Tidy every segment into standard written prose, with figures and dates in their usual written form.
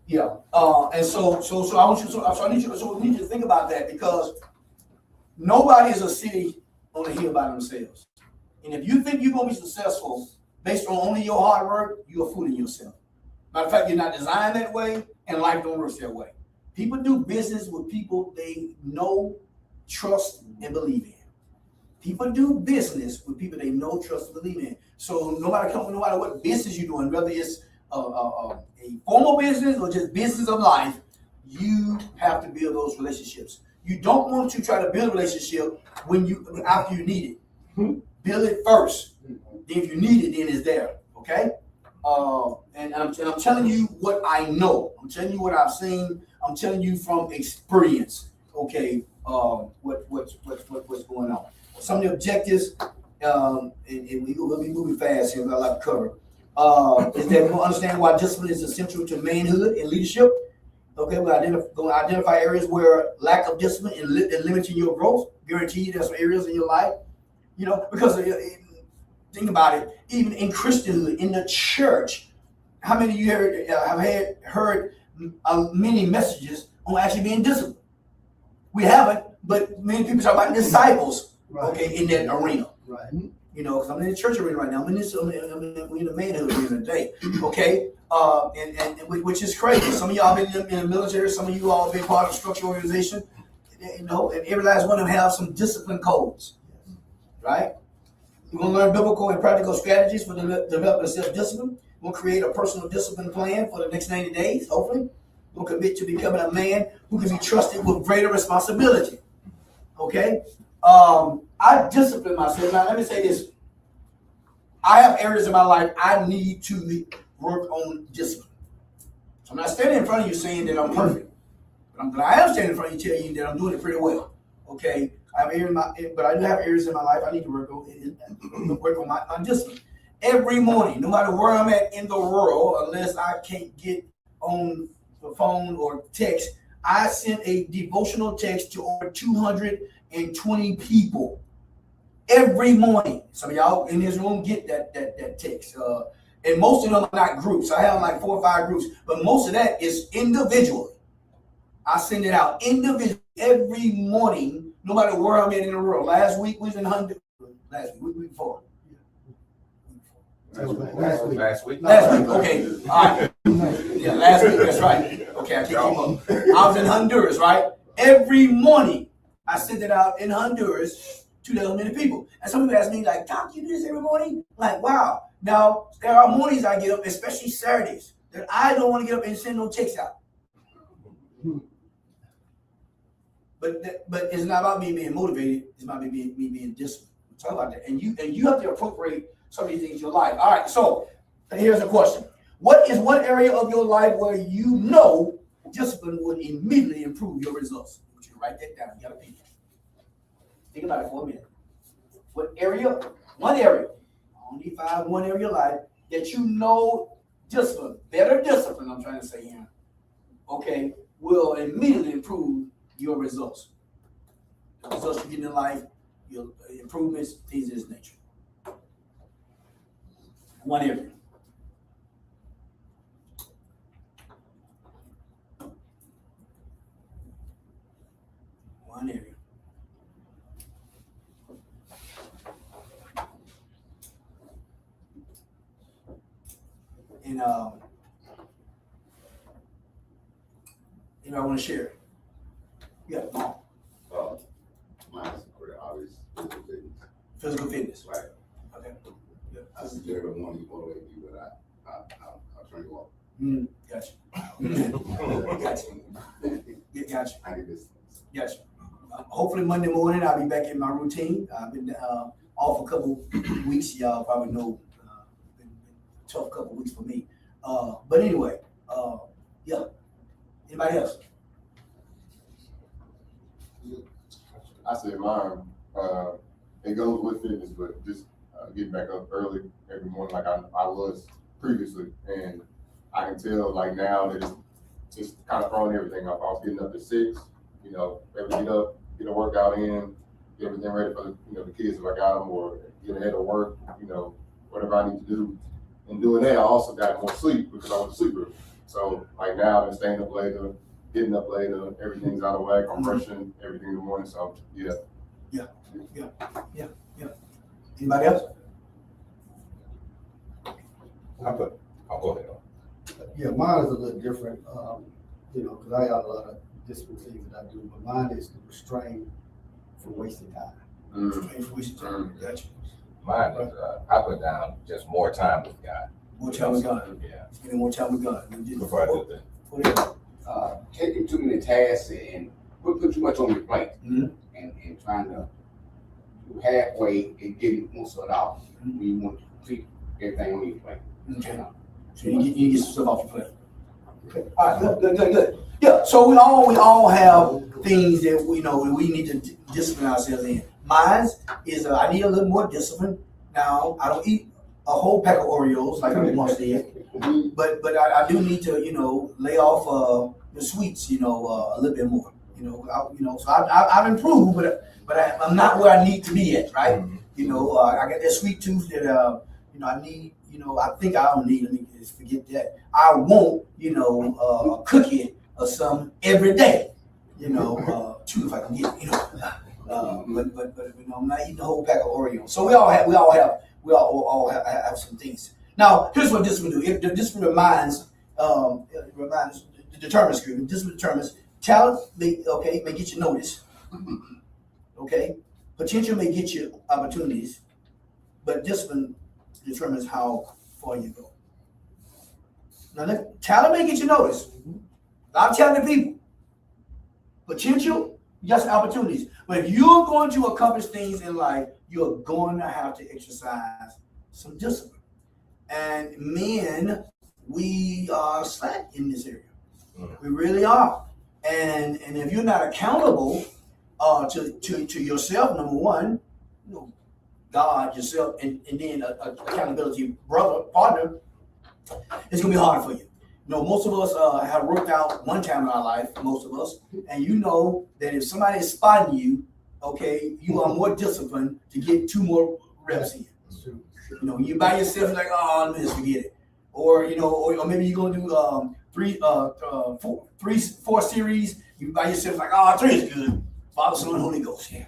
Yeah. And so I want you. So I need you. So we need you to think about that, because nobody is a city on a hill by themselves. And if you think you're gonna be successful based on only your hard work, you're fooling yourself. Matter of fact, you're not designed that way, and life don't work that way. People do business with people they know, trust, and believe in. People do business with people they know, trust, and believe in. So no matter what business you're doing, whether it's a formal business or just business of life, you have to build those relationships. You don't want to try to build a relationship after you need it. Build it first. Then if you need it, then it's there. Okay? And I'm telling you what I know. I'm telling you what I've seen. I'm telling you from experience. Okay? What's going on? Some of the objectives, and we'll be moving fast here. I'd like to cover. Is that we'll understand why discipline is essential to manhood and leadership. Okay, we're going to identify areas where lack of discipline and limiting your growth. Guarantee there's some areas in your life, because think about it. Even in Christianhood, in the church, how many of you have heard many messages on actually being disciplined? We haven't, but many people talk about disciples. Right. Okay, in that arena. Right. Because I'm in the church arena right now. We're in the manhood arena today. Okay, and which is crazy. Some of y'all been in the military. Some of you all been part of a structural organization. And every last one of them have some discipline codes. Right. We're gonna learn biblical and practical strategies for developing self-discipline. We'll create a personal discipline plan for the next 90 days. Hopefully, we'll commit to becoming a man who can be trusted with greater responsibility. Okay. I discipline myself. Now, let me say this. I have areas in my life I need to work on discipline. So I'm not standing in front of you saying that I'm perfect. But I am standing in front of you telling you that I'm doing it pretty well. Okay? But I do have areas in my life I need to work on my discipline. Every morning, no matter where I'm at in the world, unless I can't get on the phone or text, I send a devotional text to over 220 people every morning. Some of y'all in this room get that text. And most of them are not groups. I have like 4 or 5 groups, but most of that is individually. I send it out individually every morning, no matter where I'm at in the world. Last week we was in Honduras. Week before. Last week. Okay. All right. Yeah, last week. That's right. Okay, I can't keep up. I was in Honduras, right? Every morning I send it out in Honduras to those many people. And some people ask me, like, Doc, you do this every morning? Like, wow. Now, there are mornings I get up, especially Saturdays, that I don't want to get up and send no text out. But it's not about me being motivated. It's about me being disciplined. Talk about that. And you have to appropriate some of these things in your life. All right, so here's a question. What is one area of your life where you know discipline would immediately improve your results? I want you to write that down. You got to think about it for a minute. What area? One area. Only find one area of your life that you know discipline, better discipline, I'm trying to say here, okay, will immediately improve your results. The results you get in life, your improvements, things of this nature. One area. One area. And I want to share. Yeah. Mine's pretty obvious. Physical fitness. Right. Okay. Yeah. I suggest everyone you motivate you, but I'll turn you off. Gotcha. Gotcha. Yeah, gotcha. I get this. Gotcha. Hopefully Monday morning I'll be back in my routine. I've been off a couple weeks. Y'all probably know. Been a tough couple weeks for me. But anyway, yeah. Anybody else? I said mine. It goes with fitness, but just getting back up early every morning like I was previously, and I can tell like now that it's just kind of throwing everything up. I was getting up at 6, able to get up, get a workout in, get everything ready for the kids if I got them, or get ahead of work, whatever I need to do. And doing that, I also got more sleep because I went to sleep early. So like now I've been staying up later, getting up later, everything's out of whack. I'm rushing everything in the morning. So yeah. Anybody else? I'll go ahead. Yeah, mine is a little different, because I got a lot of different things that I do, but mine is to restrain from wasting time. Gotcha. Mine is, I put down just more time with God. More time with God. Yeah. Spending more time with God. Before I do that. Taking too many tasks and put too much on your plate, Mhm. and trying to do halfway and getting most of it off. You want to complete everything on your plate. Okay. So you get some stuff off your plate. Okay. All right. Good. Yeah. So we all have things that we need to discipline ourselves in. Mine is I need a little more discipline. Now I don't eat a whole pack of Oreos like I once did, but I do need to lay off the sweets a little bit more. So I've improved, but I'm not where I need to be at. Right. I got that sweet tooth that I need. I think I don't need. Let me just forget that. I want a cookie or something every day. Two if I can get but I'm not eating a whole pack of Oreos. So we all have some things. Now here's what discipline do. If the discipline determines. Discipline determines. Talent may get you noticed. Okay, potential may get you opportunities, but discipline determines how far you go. Now, talent may get you noticed. I'm telling people, potential, just opportunities. But if you're going to accomplish things in life, you're going to have to exercise some discipline. And men, we are slack in this area. We really are. And if you're not accountable to yourself, number one, God, yourself, and then accountability partner, it's gonna be hard for you. Most of us have worked out one time in our life, most of us, and you know that if somebody is spotting you, you are more disciplined to get 2 more reps in. You by yourself, you're like, oh, let me just forget it. Or maybe you're gonna do 4 series. You by yourself, like, oh, 3 is good. Father, Son, Holy Ghost. Yeah.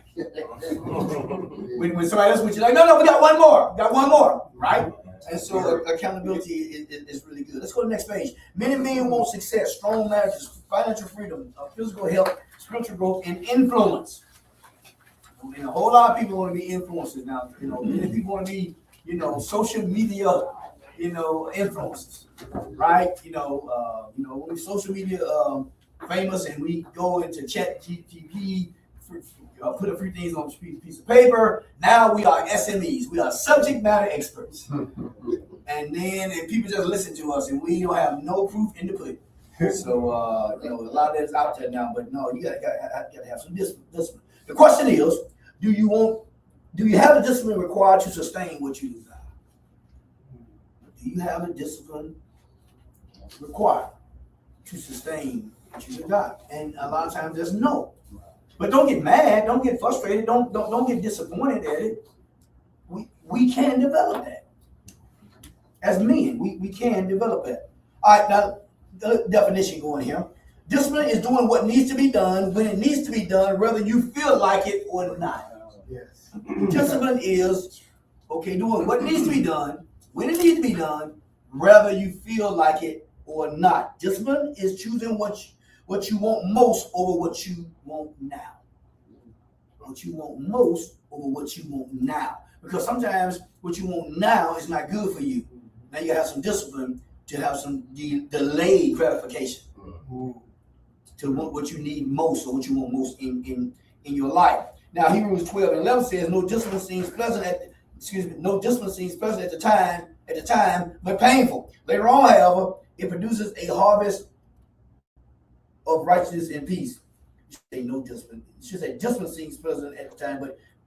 when somebody else with you, like, no, we got one more, right? And so accountability is really good. Let's go to the next page. Many men want success, strong marriages, financial freedom, physical health, spiritual growth, and influence. And a whole lot of people want to be influencers now. Many people want to be, social media, influencers, right? When we social media famous and we go into chat GTP, put a few things on a piece of paper. Now we are SMEs. We are subject matter experts. And then if people just listen to us and we don't have no proof in the pudding. So, a lot of that's out there now, but no, you gotta have some discipline. The question is, do you have the discipline required to sustain what you desire? Do you have the discipline required to sustain what you desire? And a lot of times there's no. But don't get mad, don't get frustrated, don't get disappointed at it. We can develop that. As men, we can develop that. All right, now the definition going here. Discipline is doing what needs to be done when it needs to be done, whether you feel like it or not. Yes. Discipline is doing what needs to be done when it needs to be done, whether you feel like it or not. Discipline is choosing what you want most over what you want now. What you want most over what you want now. Because sometimes what you want now is not good for you. Now you have some discipline to have some delayed gratification to want what you need most or what you want most in your life. Now Hebrews 12:11 says, no discipline seems pleasant at the time, but painful. Later on, however, it produces a harvest of righteousness and peace. You should say no discipline. You should say discipline seems pleasant at the time,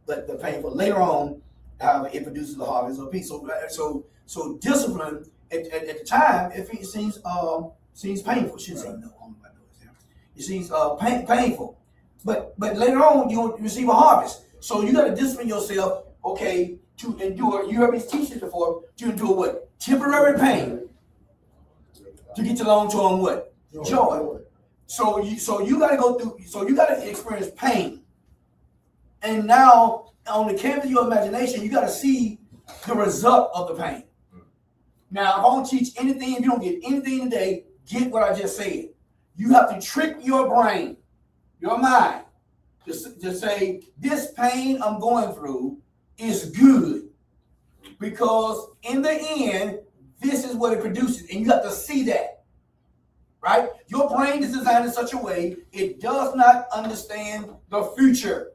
but painful. Later on, however, it produces a harvest of peace. So discipline at the time, if it seems painful, you shouldn't say no. It seems painful, but later on you'll receive a harvest. So you got to discipline yourself, to endure. You heard me teach this before. To endure what? Temporary pain to get to long-term what? Joy. So you gotta go through, so you gotta experience pain. And now on the canvas of your imagination, you gotta see the result of the pain. Now, if I don't teach anything, if you don't get anything today, get what I just said. You have to trick your brain, your mind, to say, this pain I'm going through is good. Because in the end, this is what it produces. And you have to see that. Right? Your brain is designed in such a way, it does not understand the future.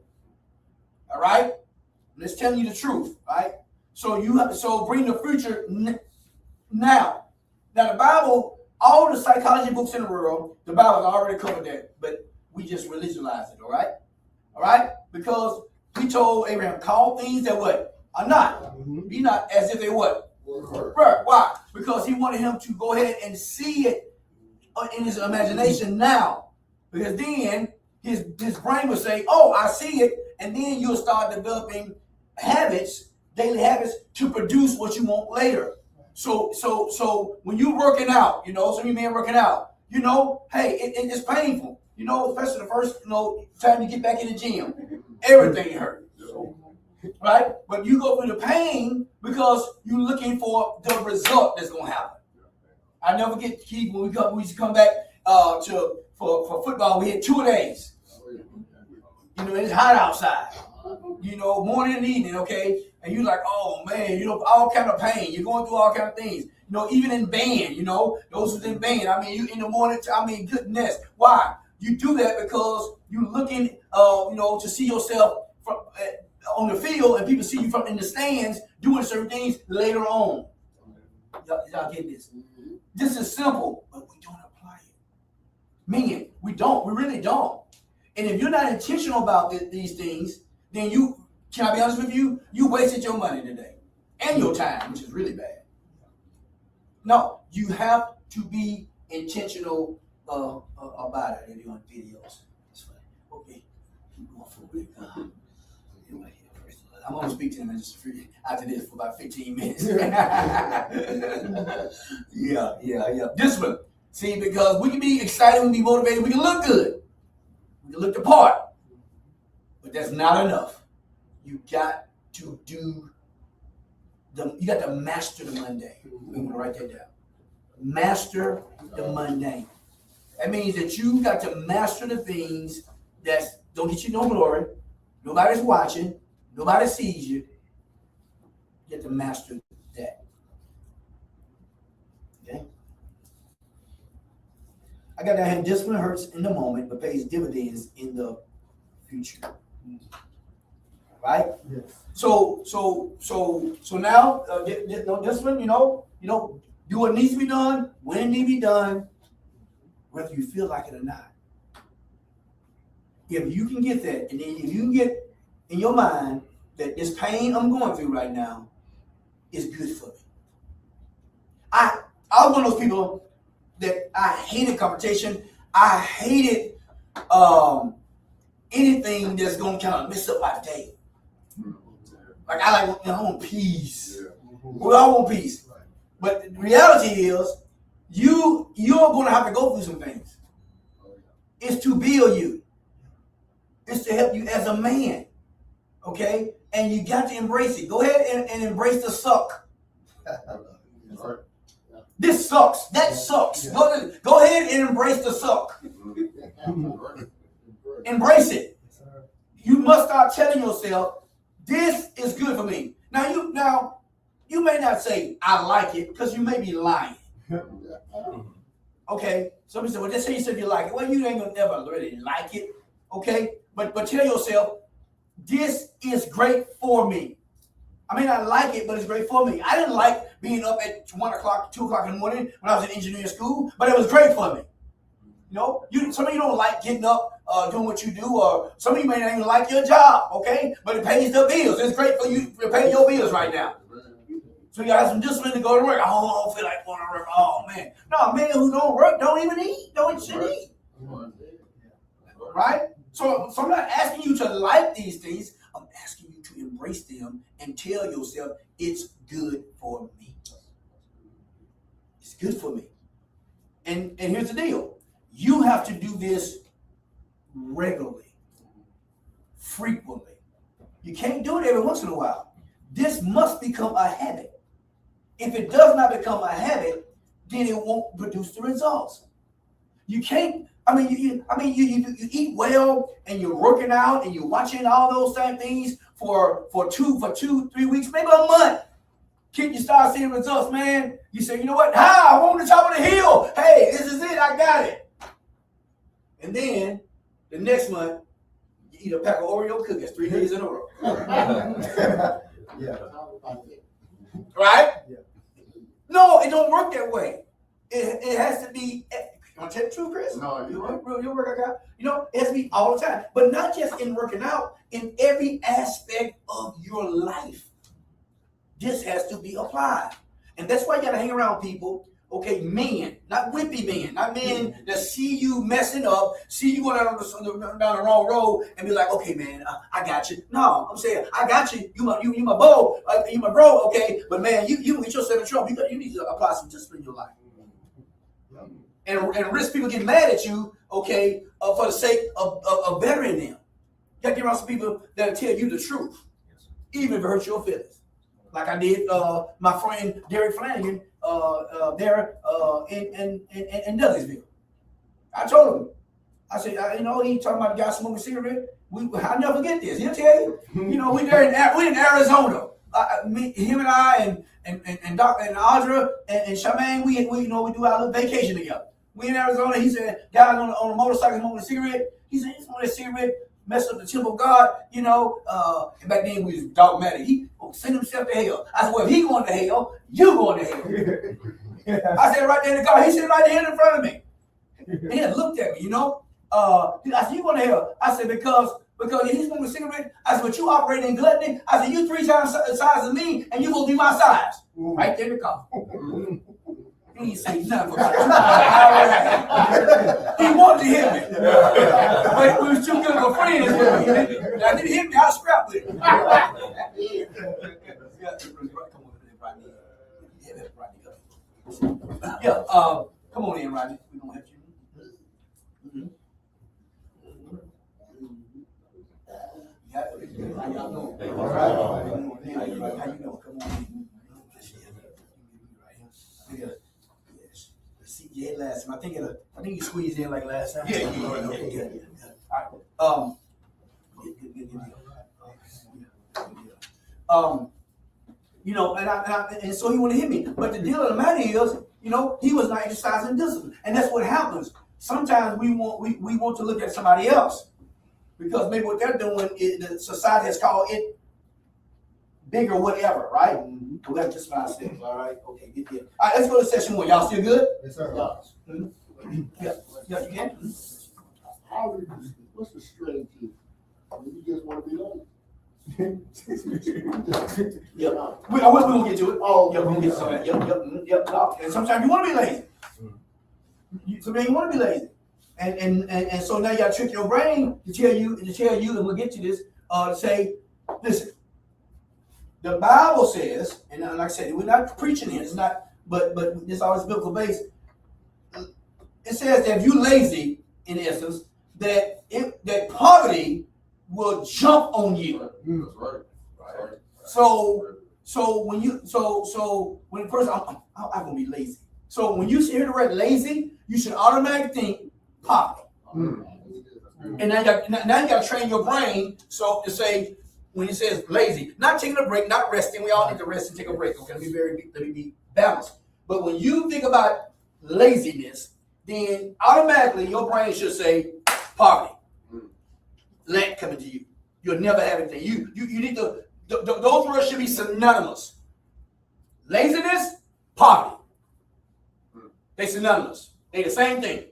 All right? I'm just telling you the truth, right? So you have to bring the future now. Now the Bible, all the psychology books in the world, the Bible has already covered that, but we just religionize it, all right? All right? Because he told Abraham, call things that what? Are not. Be not as if they what? Right. Why? Because he wanted him to go ahead and see it in his imagination now. Because then his brain would say, oh, I see it. And then you'll start developing habits, daily habits, to produce what you want later. So when you're working out, some of you men working out, hey, it's painful, especially the first, time you get back in the gym, everything hurts. Right? But you go through the pain because you're looking for the result that's going to happen. I never get to keep when we used to come back for football. We had 2 days. It's hot outside. Morning and evening. Okay, and you're like, oh man, all kind of pain. You're going through all kind of things. Even in band. Those who's in band. You in the morning. Goodness. Why? You do that because you're looking, to see yourself from on the field, and people see you from in the stands doing certain things later on. Y'all get this? This is simple, but we don't apply it. Meaning, we don't. We really don't. And if you're not intentional about these things, then can I be honest with you? You wasted your money today and your time, which is really bad. No, you have to be intentional about it. If you're on videos, it's funny. Okay, keep going for it. I'm going to speak to him after this for about 15 minutes. Yeah. Discipline. See, because we can be excited, we can be motivated, we can look good. We can look the part. But that's not enough. You got to you got to master the mundane. We want to write that down. Master the mundane. That means that you got to master the things that don't get you no glory. Nobody's watching. Nobody sees you. You have to master that. Okay? I got that hand. Discipline hurts in the moment, but pays dividends in the future. Right? Yes. So now, discipline, do what needs to be done, when it needs to be done, whether you feel like it or not. If you can get that, and then if you can get in your mind that this pain I'm going through right now is good for me. I was one of those people that I hated confrontation. I hated anything that's going to kind of mess up my day. Like I want peace. We all want peace. But the reality is, you're going to have to go through some things. It's to build you. It's to help you as a man. Okay? And you got to embrace it. Go ahead and embrace the suck. This sucks. That sucks. Go ahead and embrace the suck. Embrace it. You must start telling yourself, this is good for me. Now you may not say I like it because you may be lying. Okay. Somebody said, well, just say you said you like it. Well, you ain't gonna never really like it. Okay. But tell yourself, this is great for me. I may not like it, but it's great for me. I didn't like being up at 1 o'clock, 2 o'clock in the morning when I was in engineering school, but it was great for me. Some of you don't like getting up, doing what you do, or some of you may not even like your job, okay? But it pays the bills. It's great for you to pay your bills right now. So you got some discipline to go to work. Oh, I don't feel like going to work. Oh, man. No, men who don't work don't even eat. Don't eat. Right? So I'm not asking you to like these things. I'm asking you to embrace them and tell yourself it's good for me. It's good for me. And here's the deal. You have to do this regularly, frequently. You can't do it every once in a while. This must become a habit. If it does not become a habit, then it won't produce the results. You can't. You eat well and you're working out and you're watching all those same things for 2, 3 weeks, maybe a month. Kid, you start seeing results, man. You say, you know what? I'm on the top of the hill. Hey, this is it. I got it. And then the next month, you eat a pack of Oreo cookies 3 days in a row. Yeah. Right? Yeah. No, it don't work that way. It has to be. You want to tell the truth, Chris? No, you work out. It has to be all the time, but not just in working out. In every aspect of your life, this has to be applied, and that's why you got to hang around people. Okay, men, not wimpy men, not men that see you messing up, see you going down the wrong road, and be like, okay, man, I got you. No, I'm saying I got you. You my bro, you my bro. Okay, but man, you get yourself in trouble. You need to apply some discipline in your life. And risk people getting mad at you, okay, for the sake of bettering them. You got to get around some people that'll tell you the truth, even if it hurts your feelings. Like I did my friend Derek Flanagan there in Douglasville. I told him, I said, he talking about the guy smoking a cigarette. I'll never forget this. He'll tell you. We in Arizona. Him and I and Doc and Audra and Charmaine, we do our little vacation together. We in Arizona. He said, guys on a motorcycle smoking a cigarette. He said, he's smoking a cigarette, messed up the temple of God, and back then we was dogmatic. He sent himself to hell. I said, well, if he going to hell, you going to hell. I said right there in the car. He said right there in front of me. And he looked at me, I said, you going to hell? I said, because he's smoking a cigarette. I said, but you operating in gluttony. I said, you 3 times the size of me, and you will be my size. Right there in the car. He ain't say nothing about it. He wanted to hit me. But we was too good of a friends. Now, he hit me, I scrapped with him. Come on in, Rodney. We're going to help you. How y'all doing? All right. How you doing? Come on in. Yeah, last time. I think you squeezed in like last time. Yeah. Okay, good. All right. Good. And so he wanted to hit me. But the deal of the matter is, he was not exercising discipline. And that's what happens. Sometimes we want to look at somebody else because maybe what they're doing is the society has called it bigger whatever, right? Mm-hmm. We have just 5 steps, all right? Okay, get there. All right, let's go to session 1. Y'all still good? Yes, sir. Mm-hmm. Yeah, you can. Mm-hmm. What's the strategy? You just want to be lazy. Yeah, we're gonna get to it. Oh, yeah, we're gonna get to some of that. Yep. No. And sometimes you want to be lazy. Sometimes you want to be lazy, and so now you got to trick your brain to tell you, and we'll get to this. To say, listen, the Bible says, and like I said, we're not preaching here. It's not, but it's always biblical based. It says that if you're lazy, in essence, that poverty will jump on you. That's right. So when the person, I'm gonna be lazy. So when you hear the word lazy, you should automatically think poverty. And now you got to train your brain so to say when it says lazy, not taking a break, not resting. We all need to rest and take a break. Okay, let me be balanced. But when you think about laziness, then automatically your brain should say poverty. Lack coming to you. You'll never have anything. You need to. Those words should be synonymous. Laziness, poverty. They synonymous. They the same thing.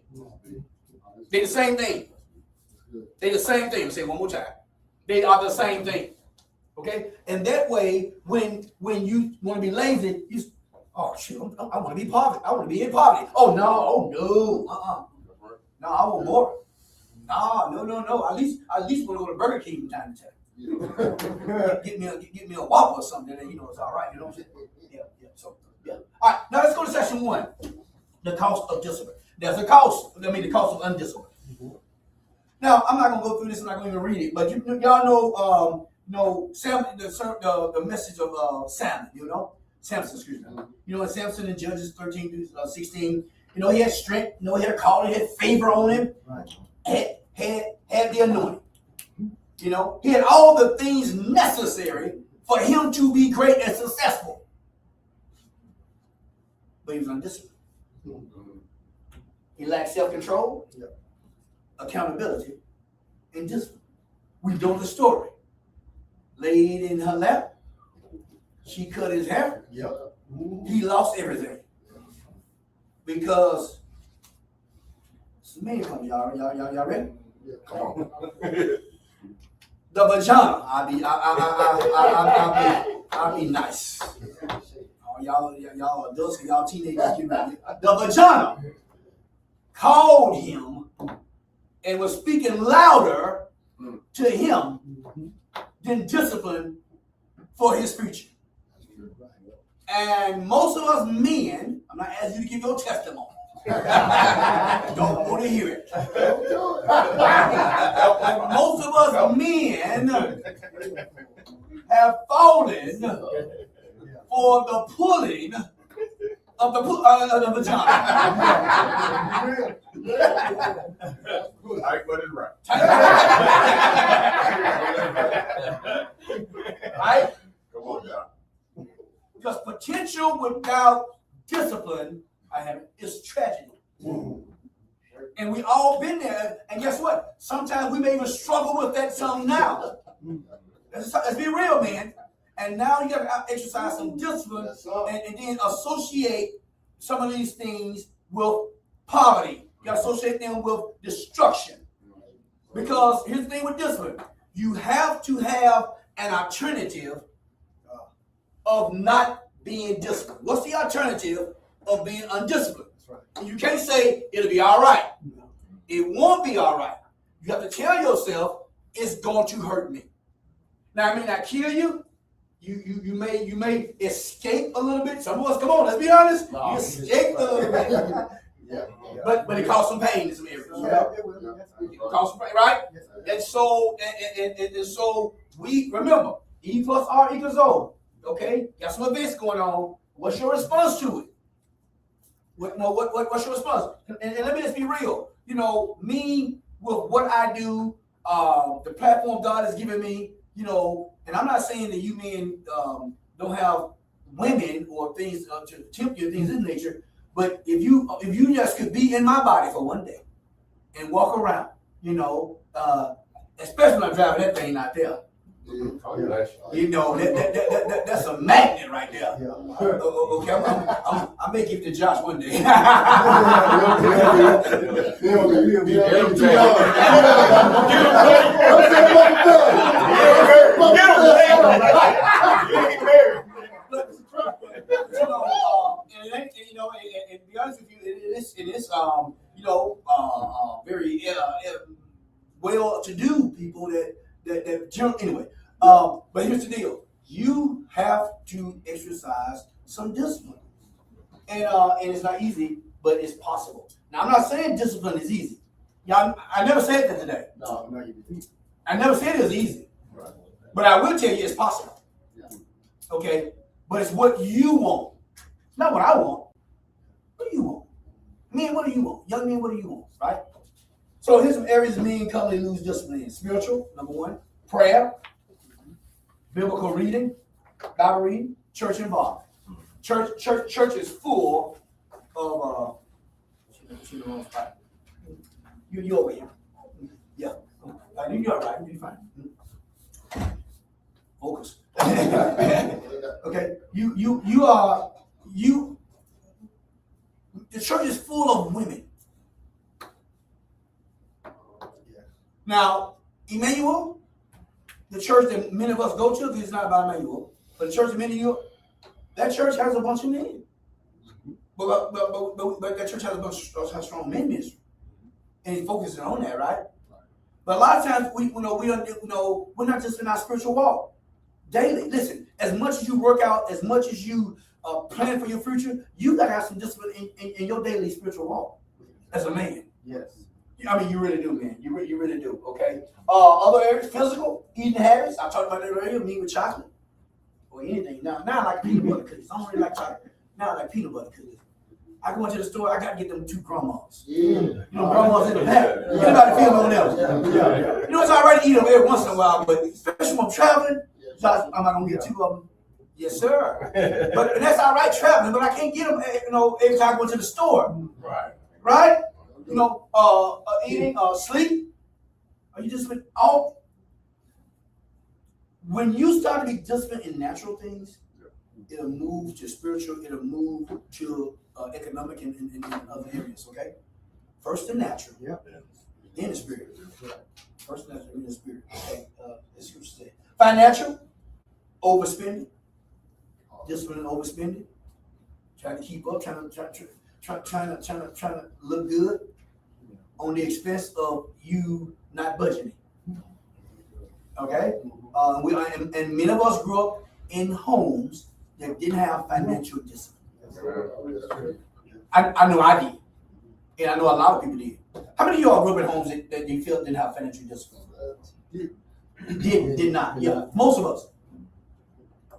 They the same thing. They the same thing. Say it one more time. They are the same thing. Okay? And that way, when you want to be lazy, oh shit, I want to be poverty. I want to be in poverty. Oh no. No, I want more. No. At least we're going to go to Burger King from time to time. Get me a Whopper or something, and it's all right. You know what I'm saying? Yeah. So yeah. All right. Now let's go to session 1. The cost of discipline. There's a cost. I mean, the cost of undiscipline. Now, I'm not gonna go through this. I'm not gonna even read it. But y'all know, Sam, the message of Samuel. You know, Samson. Excuse me. You know, in Samson in Judges 13 through 16. You know, he had strength. You know, he had a calling. He had favor on him. Right. Had the anointing. You know, he had all the things necessary for him to be great and successful. But he was undisciplined. He lacked self-control, accountability, and discipline. We know the story. Laid in her lap, she cut his hair. Yep. He lost everything. Because this man comes, y'all ready? Yeah. Come on. The vagina. I'll be nice. Oh, y'all adults and y'all teenagers get ready. The vagina called him and was speaking louder to him than discipline for his future. And most of us men, I'm not asking you to give your testimony. Don't want to hear it. Most of us men have fallen for the pulling of the vagina. Right, but it's right. Right? Come on, y'all. Because potential without discipline, is tragedy. And we all been there. And guess what? Sometimes we may even struggle with that some now. Let's be real, man. And now you got to exercise some discipline and then associate some of these things with poverty. You got to associate them with destruction. Because here's the thing with discipline. You have to have an alternative of not being disciplined. What's the alternative of being undisciplined? Right. You can't say it'll be all right. It won't be all right. You have to tell yourself it's going to hurt me. Now, I may not kill you. You may escape a little bit. Some of us, come on, let's be honest. You escaped a little bit. But it caused some pain in some areas. It caused some pain, right? And so we remember E plus R equals O. Okay, got some events going on. What's your response to it? What's your response? And let me just be real. You know, me with what I do, the platform God has given me. You know, and I'm not saying that you men don't have women or things to tempt you, things of this nature. But if you just could be in my body for one day and walk around, you know, especially when I'm driving that thing out there. You know, that's a magnet right there. Okay, I may give it to Josh one day. And to be honest with you, it is very well-to-do people that jump anyway. But here's the deal: you have to exercise some discipline, and it's not easy, but it's possible. Now, I'm not saying discipline is easy. Y'all, I never said that today. No, you didn't. I never said it was easy, but I will tell you it's possible. Okay, but it's what you want, not what I want. What do you want? Men, what do you want? Young men, what do you want? Right? So here's some areas men commonly lose discipline in. Spiritual, number one. Prayer. Biblical reading. Bible reading. Church involvement. Church is full of you're over here. Yeah. You're all right. You're fine. Focus. Okay. The church is full of women. Now, Emmanuel, the church that many of us go to, because it's not about Emmanuel, but the church that many of you, that church has a bunch of men. But that church has a bunch of strong men ministry. And he's focusing on that, right? But a lot of times we're not just in our spiritual walk daily. Listen, as much as you work out, as much as you plan for your future, you gotta have some discipline in your daily spiritual walk as a man. Yes. I mean, you really do, man. You really do. Okay. Other areas, physical, eating habits. I talked about that earlier. Me with chocolate or anything. Now I like peanut butter cookies. I don't really like chocolate. Now I like peanut butter cookies. I go into the store. I gotta get them 2 grandmas. Yeah. You know, grandmas in the pack. Anybody feel no one else? You know, it's all right to eat them every once in a while, but especially when I'm traveling, so I'm not gonna get 2 of them. Yes, sir. But and that's all right traveling, but I can't get them. You know, every time I go to the store. Right. Right? You know, eating, sleep. Are you just all? When you start to be disciplined in natural things, it'll move to spiritual. It'll move to economic and other areas. Okay. First the natural. Yeah. Then the spirit. First the natural, then the spirit. Okay. As you say, financial, overspending, discipline and overspending, trying to keep up, trying to look good on the expense of you not budgeting. Okay? And many of us grew up in homes that didn't have financial discipline. I know I did. And I know a lot of people did. How many of y'all grew up in homes that you feel didn't have financial discipline? Did not. Yeah. Most of us.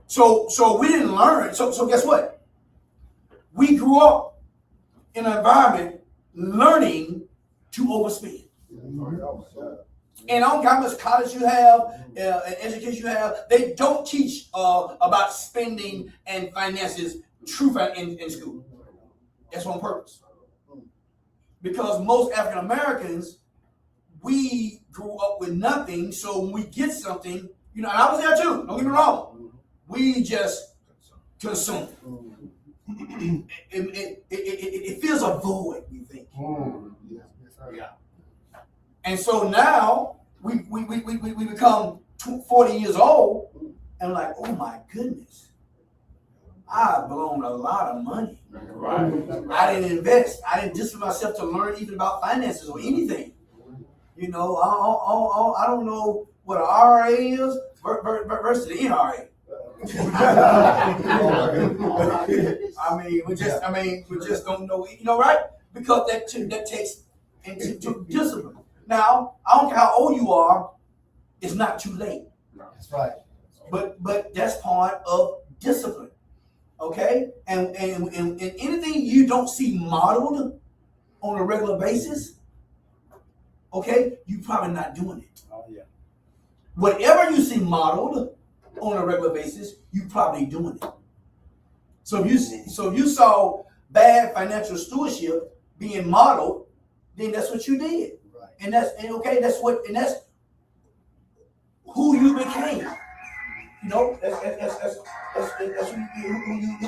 So we didn't learn. So guess what? We grew up in an environment learning to overspend. And I don't care how much college you have, education you have, they don't teach about spending and finances in school. That's on purpose. Because most African Americans, we grew up with nothing, so when we get something, you know, and I was there too, don't get me wrong, we just consume. It fills a void, we think. Yeah. And so now we become 40 years old and like, oh my goodness, I've blown a lot of money. Right. I didn't invest. I didn't discipline myself to learn even about finances or anything. You know, I don't know what an RA is versus the NRA. we just don't know, you know, right? Because that takes into discipline. Now, I don't care how old you are, it's not too late. That's right. But that's part of discipline. Okay? And anything you don't see modeled on a regular basis, okay, you're probably not doing it. Oh yeah. Whatever you see modeled on a regular basis, you probably doing it. So if you saw bad financial stewardship being modeled, then that's what you did. Right. And that's who you became. You know, that's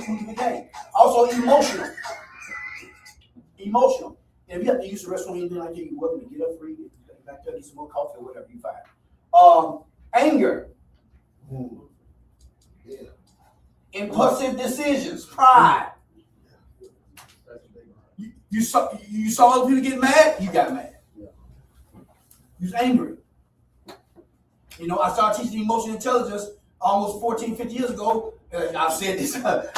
who you became. Also emotional. Emotional. And if you have to use the restroom or anything like that, you're welcome to get up free, get back there, get some more coffee or whatever you find. Anger. Yeah. Impulsive decisions, pride. You saw other people get mad, you got mad. You was angry. You know, I started teaching emotional intelligence almost 14, 15 years ago. I've said this,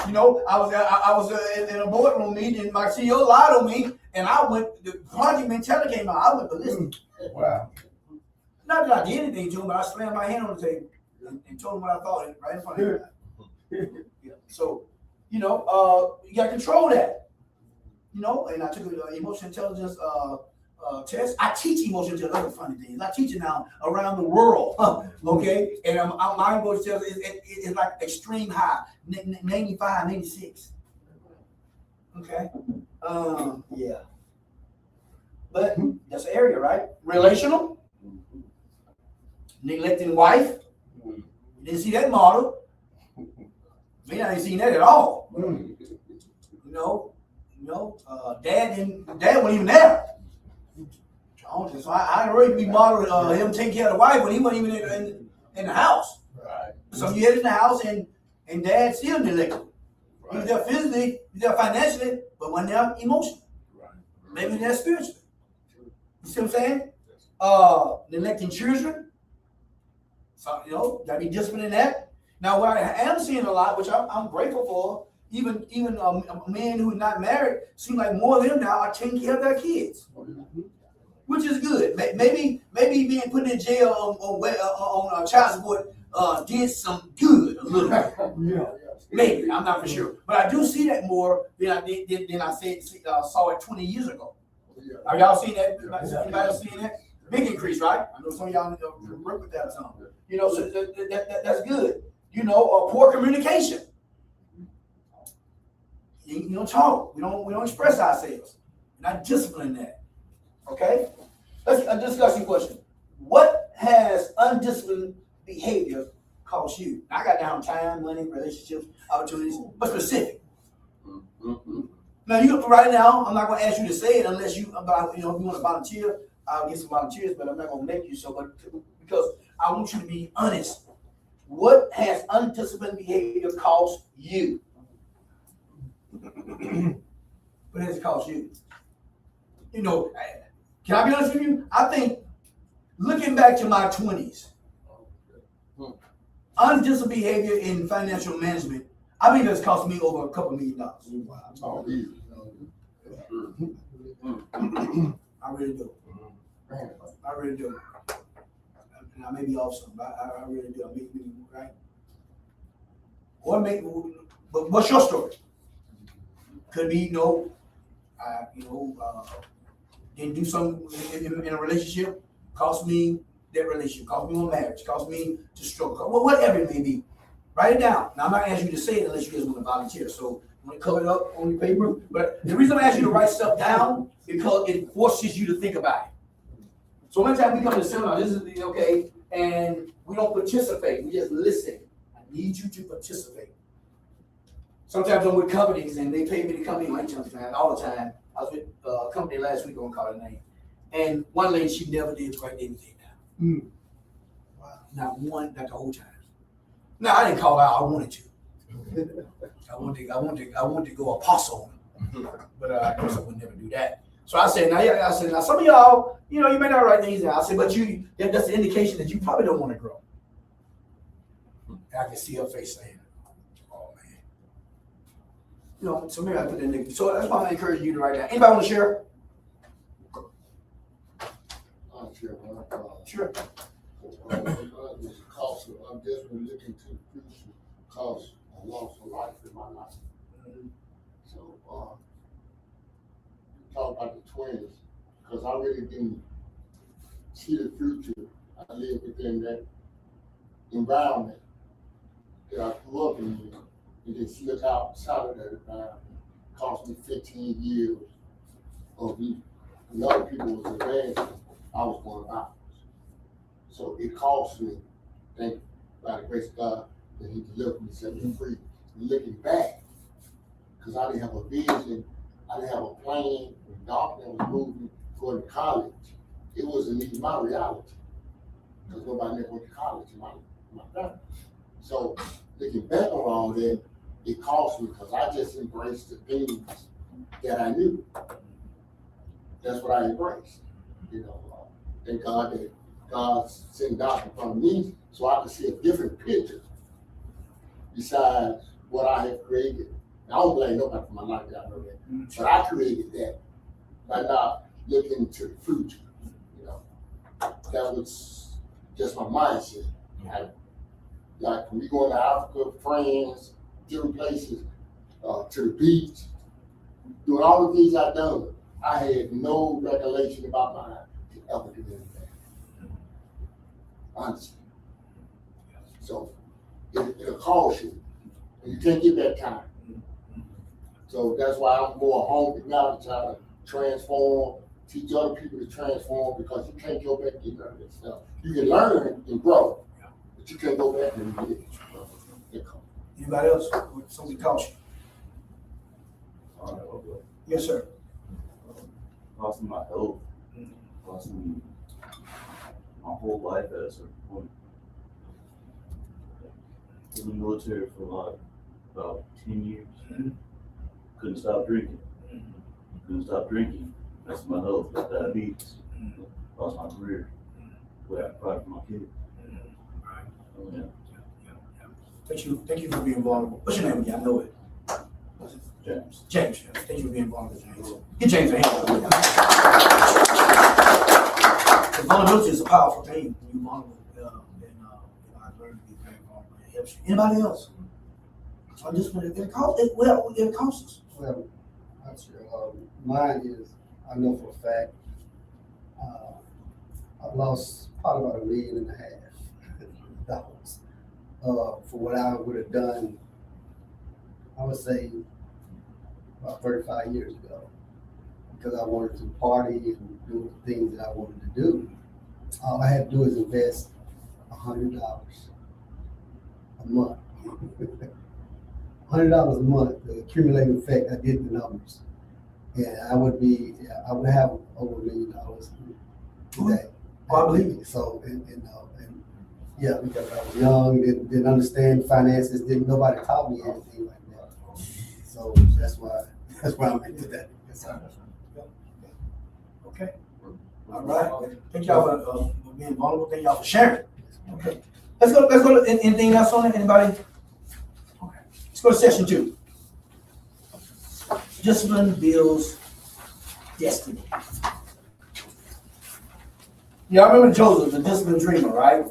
you know, I was in a boardroom meeting and my CEO lied on me and the project mentality came out. I went ballistic. Wow. Not that I did anything to him, but I slammed my hand on the table and told him what I thought right in front of him. Yeah. So, you know, you got to control that. You know, and I took an emotional intelligence test. I teach emotional intelligence, other funny things. I teach it now around the world. Okay, and my emotional intelligence is like extreme high, 95, 96. Okay, yeah. But that's an area, right? Relational, neglecting wife. You didn't see that model. Me, I ain't seen that at all. You know, Dad wasn't even there. So I already be modeled him taking care of the wife when he wasn't even in the house. Right. So you had in the house and Dad still neglected. He was there physically, he was there financially, but wasn't there emotionally. Right. Maybe there spiritually. You see what I'm saying? Neglecting children. So, you know, gotta be disciplined in that. Now, what I am seeing a lot, which I'm grateful for, even a man who's not married, seem like more of them now are taking care of their kids, which is good. Maybe being put in jail on child support did some good a little bit. Yeah. Maybe, I'm not for sure, but I do see that more than I saw it 20 years ago. Are y'all seeing that? Anybody else seeing that? Big increase, right? I know some of y'all work with that or something. You know, so that's good. You know, poor communication. You don't talk. We don't express ourselves. We're not disciplined in that. Okay? Let's discuss your question. What has undisciplined behavior cost you? I got down time, money, relationships, opportunities, but specific. Now you right now, I'm not going to ask you to say it unless if you want to volunteer, I'll get some volunteers, but I'm not going to make you so. But because I want you to be honest. What has undisciplined behavior cost you? What has it cost you? You know, can I be honest with you? I think looking back to my 20s, undisciplined behavior in financial management, I think that's cost me over a couple $1 million. Oh, yeah. I really do. I really do. And I may be off some, but I really do. I mean, right? But what's your story? Could be, didn't do something in a relationship, cost me that relationship, cost me my marriage, cost me to struggle, whatever it may be. Write it down. Now, I'm not asking you to say it unless you guys want to volunteer. So I'm going to cover it up on your paper. But the reason I'm asking you to write stuff down because it forces you to think about it. So one time we come to the seminar, this is okay, and we don't participate. We just listen. I need you to participate. Sometimes I'm with companies and they pay me to come in, like sometimes, all the time. I was with a company last week, I won't call her name. And one lady, she never did write anything down. Wow. Not the whole time. No, I didn't call her out, I wanted to. I wanted to go apostle on her. But I guess I would never do that. So I said, now some of y'all, you may not write things down. I said, but that's an indication that you probably don't want to grow. And I can see her face saying, oh man. So maybe I put that in. So that's why I encourage you to write down. Anybody want to share? Sure. The cost of undisciplined looking to the future cost a loss of life in my life. So, talk about the twins, because I really didn't see the future. I lived within that environment that I grew up in, and just look outside of that environment. It cost me 15 years of me. When other people was advancing, I was going backwards. So it cost me, thank by the grace of God, that He delivered me, set me free. Looking back, because I didn't have a vision, I didn't have a plan. When God was moving, going to college, it wasn't even my reality, because nobody never went to college in my family. So looking back on all that, it cost me because I just embraced the things that I knew. That's what I embraced. Thank God that God sent God in front of me so I could see a different picture besides what I have created. I don't blame nobody for my life, I know that. But I created that by not looking to the future. That was just my mindset. Like when we go to Africa, France, different places, to the beach, doing all the things I've done, I had no recollection about mine to ever do anything. Honestly. So it'll cost you. And you can't get that time. So that's why I'm more hungry now to try to transform, teach other people to transform, because you can't go back and get none of that stuff. You can learn and grow, but you can't go back and get it. Anybody else? Somebody cost you? Yes, sir. Cost me my health, cost me my whole life at a certain point. In the military for about 10 years. Couldn't stop drinking. That's my health, got diabetes. Lost my career. Without pride for my kids. Yeah. Thank you for being vulnerable. What's your name again? I know it. James. James, thank you for being vulnerable, James. Get James a hand. The vulnerability is a powerful thing when you're vulnerable. I've learned to be very vulnerable. It helps you. Anybody else? So this one, it costs us. Well, I'm sure, mine is, I know for a fact, I've lost probably about $1.5 million for what I would have done, I would say, about 35 years ago, because I wanted to party and do the things that I wanted to do. All I had to do is invest $100 a month. $100 a month, the accumulating effect, I did the numbers. And I would have over $1 million today. I believe it. So, and yeah, because I was young, didn't understand finances, nobody taught me anything like that. So that's why I'm into that. Okay. All right. Thank y'all for being vulnerable. Thank y'all for sharing. Okay. Let's go to anything else on it? Anybody? Okay. Let's go to session 2. Discipline builds destiny. Y'all remember Joseph, the disciplined dreamer, right?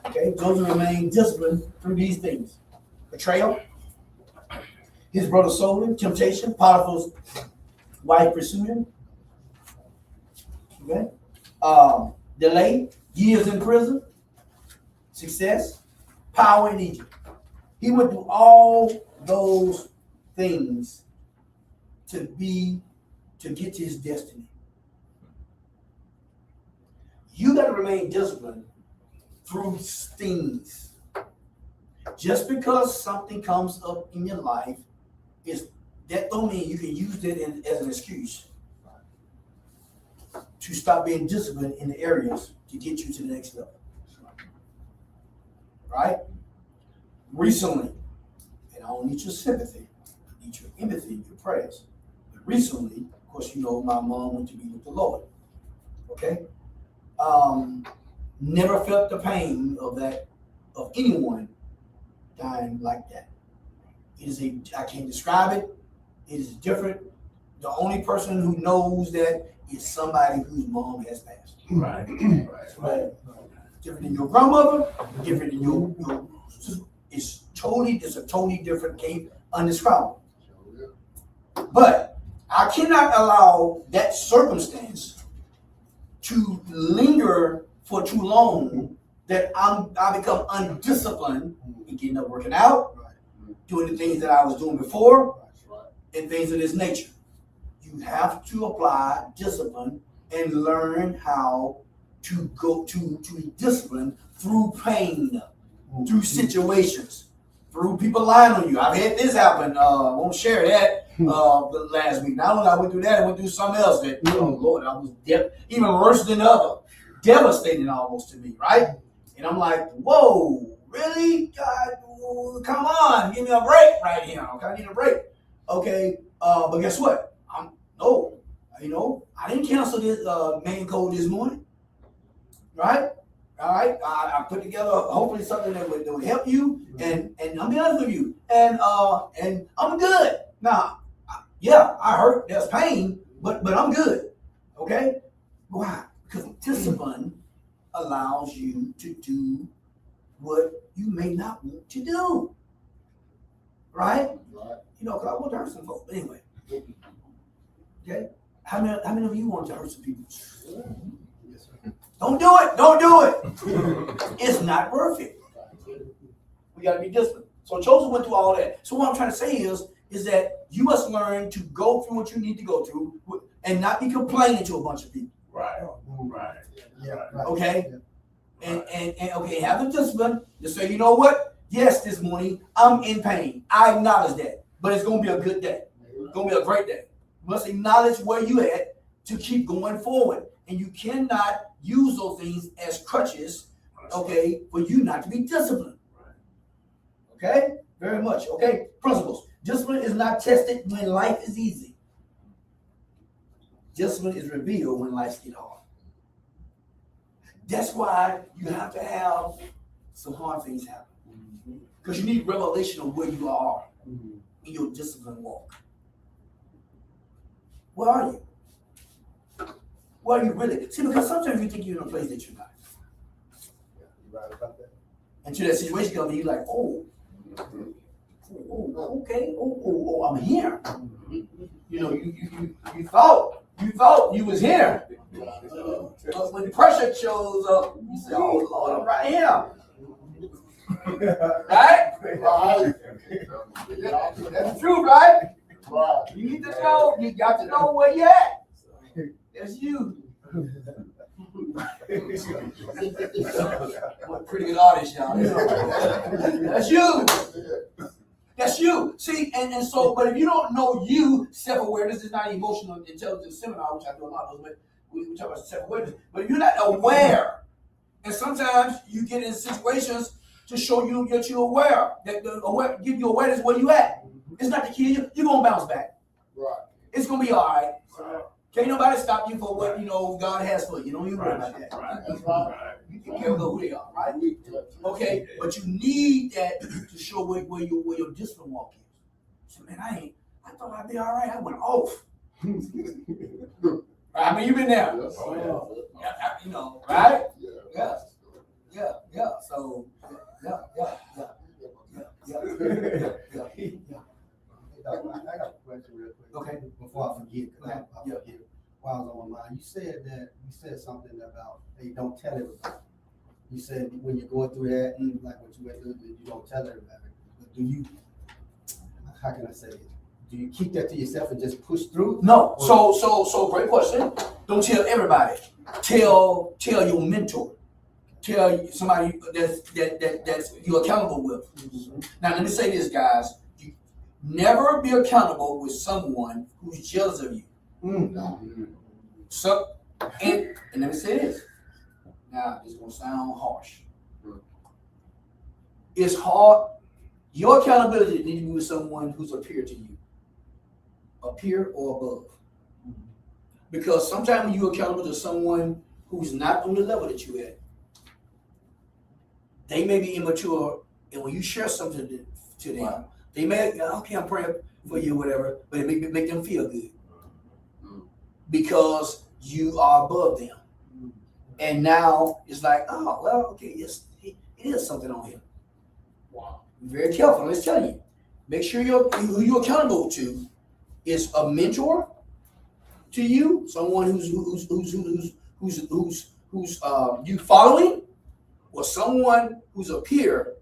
Okay, Joseph remained disciplined through these things: betrayal, his brother sold him, temptation, Potiphar's wife pursued him. Okay, delay, years in prison, success, power in Egypt. He went through all those things to get to his destiny. You got to remain disciplined through things. Just because something comes up in your life, that don't mean you can use that as an excuse to stop being disciplined in the areas to get you to the next level. Right? Recently, and I don't need your sympathy, I need your empathy, your prayers. But recently, of course, you know my mom went to be with the Lord. Okay? Never felt the pain of anyone dying like that. I can't describe it. It is different. The only person who knows that is somebody whose mom has passed. Right. Right. Different than your grandmother, different than your it's a totally different case, undescribable. But I cannot allow that circumstance to linger for too long that I become undisciplined in getting up working out, doing the things that I was doing before, and things of this nature. You have to apply discipline and learn how to go to be disciplined through pain, through situations, through people lying on you. I've had this happen. I won't share that last week. Not only I went through that, I went through something else that, oh Lord, I was even worse than the other. Devastating almost to me, right? And I'm like, whoa, really? God, come on, give me a break right here. Okay, I need a break. Okay, but guess what? I didn't cancel this Mancode this morning, right? All right, I put together hopefully something that would help you, and I'm being honest with you, and I'm good. Now, yeah, I hurt. There's pain, but I'm good. Okay, why? Because discipline allows you to do what you may not want to do, right? You know, because I want to hurt some folks. But anyway, okay. How many of you want to hurt some people? Don't do it. Don't do it. It's not worth it. We got to be disciplined. So Joseph went through all that. So what I'm trying to say is that you must learn to go through what you need to go through and not be complaining to a bunch of people. Right. Yeah. Okay? And okay, have the discipline to say, you know what? Yes, this morning I'm in pain. I acknowledge that. But it's going to be a good day. It's going to be a great day. You must acknowledge where you at to keep going forward. And you cannot use those things as crutches, okay, for you not to be disciplined. Okay? Very much. Okay? Principles. Discipline is not tested when life is easy. Discipline is revealed when life gets hard. That's why you have to have some hard things happen. Because you need revelation of where you are. in your discipline walk? Where are you? Where are you really? See, because sometimes you think you're in a place that you're not. You right about that? Until that situation comes, and you're like, oh, okay, I'm here. You know, you thought you was here. But when the pressure shows up, you say, oh Lord, I'm right here. Right? Right. That's the truth, right? Right. You need to know, you got to know where you at. That's you. What a pretty good artist, y'all. That's you. That's you. See, and so, but if you don't know you, self-awareness is not emotional intelligence seminar, which I do a lot of, but we talk about self-awareness. But if you're not aware, and sometimes you get in situations to show you that you're aware, give you awareness where you at. It's not to kill you. You're gonna bounce back. Right. It's gonna be all right. Can't nobody stop you for what God has for you. Don't even worry about that. That's right. You can care who they are, right? Okay, but you need that to show where your discipline walk is. So man, I thought I'd be all right. I went off. I mean, you've been there. Yes, You know, right? yeah. Yeah. So, yeah. I got a question real quick. Okay. Before I forget, because I Yeah. forget while I was on my mind. You said something about, hey, don't tell everybody. You said when you're going through that, like what you went through, you don't tell everybody. But do you, how can I say it? Do you keep that to yourself and just push through? No. So great question. Don't tell everybody. Tell your mentor. Tell somebody that's you're accountable with. Mm-hmm. Now let me say this, guys. You never be accountable with someone who's jealous of you. Mm-hmm. So and let me say this. Now it's gonna sound harsh. It's hard. Your accountability needs to be with someone who's a peer to you. A peer or above. Because sometimes when you're accountable to someone who's not on the level that you're at, they may be immature, and when you share something to them, they may, okay, I'm praying for you, whatever, but it make them feel good. Because you are above them. And now it's like, oh, well, okay, yes, it is something on him. Wow. Be very careful. Let's tell you. Make sure who you're accountable to is a mentor to you, someone who's you following, or someone who's a peer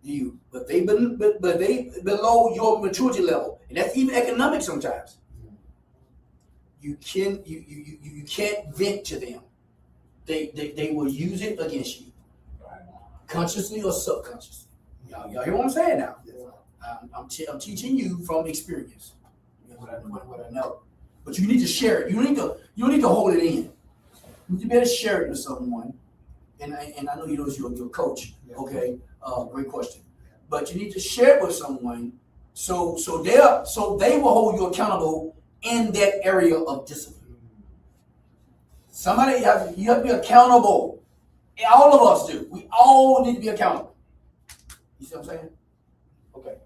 to you, but they below your maturity level, and that's even economic sometimes. You can't vent to them. They will use it against you, consciously or subconsciously. Y'all hear what I'm saying now? I'm teaching you from experience. What I know. But you need to share it. You don't need to hold it in. You need to be able to share it with someone. And I know you know your coach. Okay, great question. But you need to share it with someone so they will hold you accountable in that area of discipline. You have to be accountable. And all of us do. We all need to be accountable. You see what I'm saying? Okay.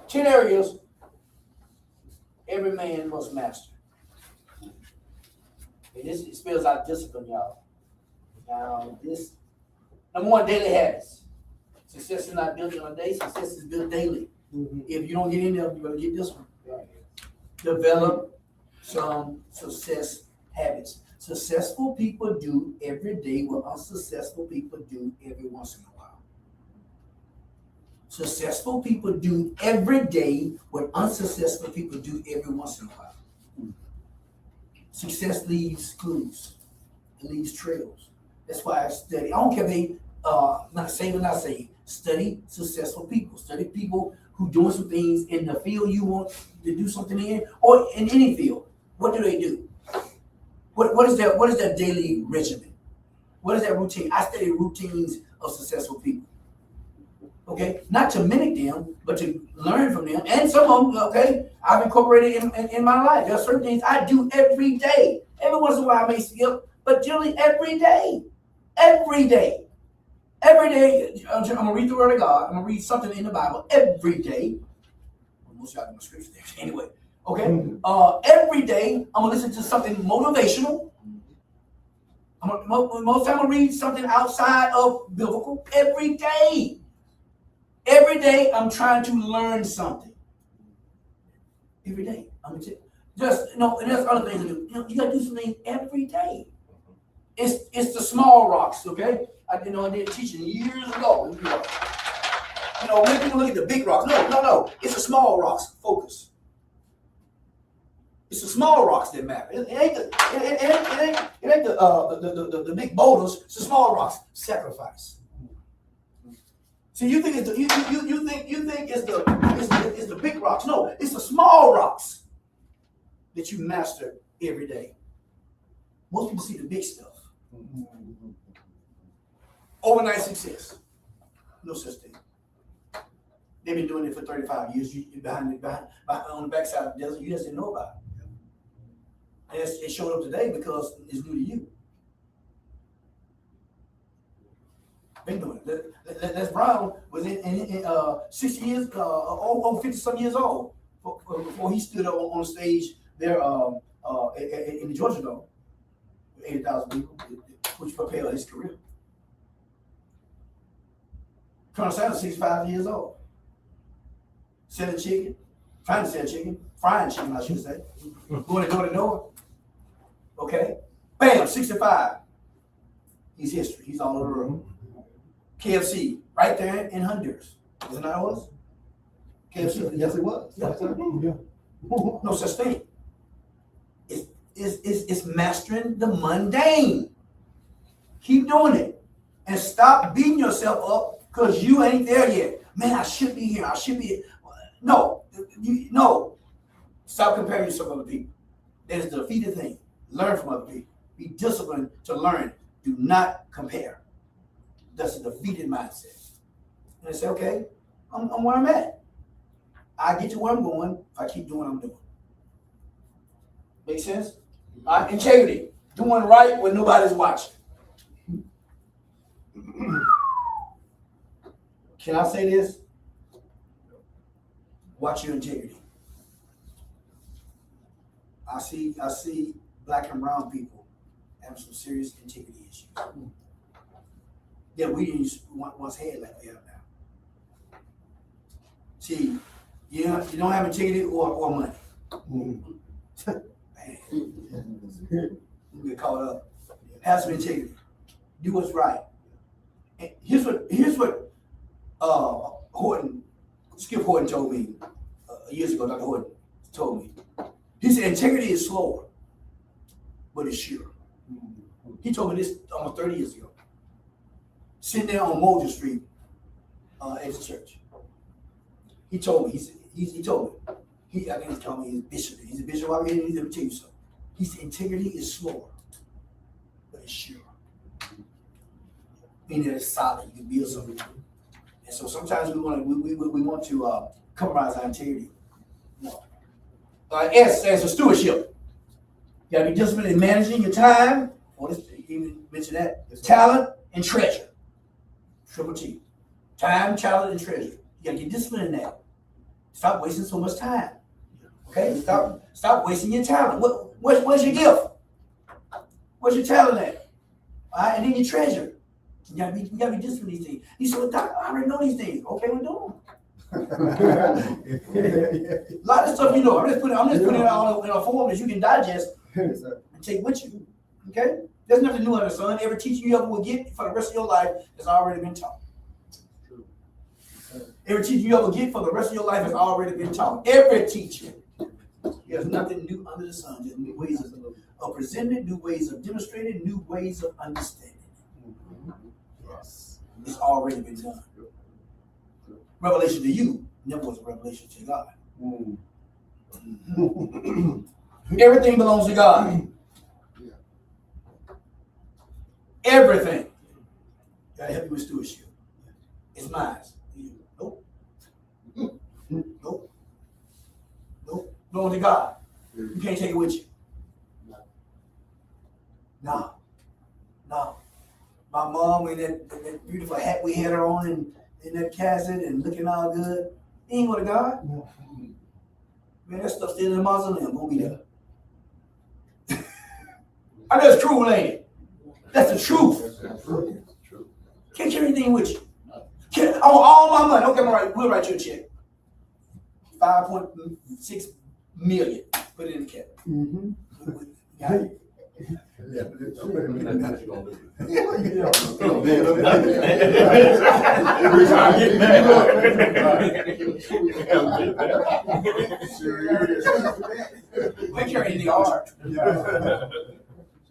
10 areas every man must master. And this spells out discipline, y'all. Now, this number one, daily habits. Success is not built in a day. Success is built daily. Mm-hmm. If you don't get in there, you're gonna get this one. Develop some success habits. Successful people do every day what unsuccessful people do every once in a while. Successful people do every day what unsuccessful people do every once in a while. Success leaves clues. It leaves trails. That's why I study. I don't care if they not saved or not saved. Study successful people. Study people who doing some things in the field you want to do something in, or in any field. What do they do? What is their daily regimen? What is that routine? I study routines of successful people. Okay, not to mimic them, but to learn from them. And some of them, okay, I've incorporated in my life. There are certain things I do every day. Every once in a while I may skip, but generally every day. Every day. Every day, I'm going to read the Word of God. I'm going to read something in the Bible every day. most of y'all know scripture there. Anyway, okay. Every day I'm gonna listen to something motivational. Most time I'm gonna read something outside of biblical. Every day. Every day I'm trying to learn something. Every day. I'm gonna just and there's other things to do. You gotta do something every day. It's the small rocks, okay? I did teaching years ago. When people look at the big rocks, no. It's the small rocks. Focus. It's the small rocks that matter. It ain't the big boulders. It's the small rocks. Sacrifice. See, you think it's the it's the big rocks. No, it's the small rocks that you master every day. Most people see the big stuff. Overnight success. No such thing. They've been doing it for 35 years. Behind on the backside of the desert, you just didn't know about it. And it showed up today because it's new to you. Been doing it. Les Brown was in 60 years, over 50-some years old before he stood up on the stage there in the Georgia Dome with 80,000 people, which propelled his career. Colonel Sanders, 65 years old. Selling chicken, trying to sell chicken, frying chicken, I should say. Going door to door. Okay? Bam, 65. He's history. He's all over the room. KFC, right there in Honduras. Isn't that what it was? KFC. Yes, it was. Yes, sir. No such thing. It's mastering the mundane. Keep doing it. And stop beating yourself up because you ain't there yet. Man, I should be here. I should be here. No. Stop comparing yourself to other people. That is the defeated thing. Learn from other people. Be disciplined to learn. Do not compare. That's a defeated mindset. And I say, okay, I'm where I'm at. I get to where I'm going if I keep doing what I'm doing. Make sense? Integrity. Doing right when nobody's watching. Can I say this? Watch your integrity. I see black and brown people having some serious integrity issues. Yeah, we didn't once had like we have now. See, you don't have integrity or money. Man, you get caught up. Have some integrity. Do what's right. And here's what Skip Horton told me years ago. Dr. Horton told me. He said integrity is slower, but it's sure. He told me this almost 30 years ago. Sitting there on Moulton Street at the church. He told me, he told me, I think he's telling me he's a bishop. He's a bishop out here, he's going to tell you something. He said integrity is slower, but it's sure. Meaning it's solid, you can build something. And so sometimes we want to compromise our integrity. No. S stands for stewardship. You gotta be disciplined in managing your time. Even mention that. Talent and treasure. Triple T. Time, talent, and treasure. You gotta get disciplined in that. Stop wasting so much time. Okay? Stop wasting your talent. Where's your gift? Where's your talent at? All right, and then your treasure. You gotta be disciplined in these things. He said, well, Doc, I already know these things. Okay, we're doing them. A lot of stuff you know. I'm just putting it all in a form that you can digest and take with you. Okay? There's nothing new under the sun. Every teaching you ever will get for the rest of your life has already been taught. Every teaching you ever get for the rest of your life has already been taught. Every teacher. There's nothing new under the sun. There's new ways of presenting, new ways of demonstrating, new ways of understanding. Yes. It's already been done. Revelation to you never was a revelation to God. Everything belongs to God. Everything. Gotta help you with stewardship. It's mine. Nope. Nope. Belongs to God. You can't take it with you. No. My mom in that beautiful hat we had her on in that casket and looking all good. Ain't go to God. Man, that stuff still in the mausoleum, gonna be there. I know it's true, ain't it? That's the truth. Can't carry anything with you. On all my money, okay, we'll write you a check. 5.6 million. Put it in the cap. Got it. We carry anything hard.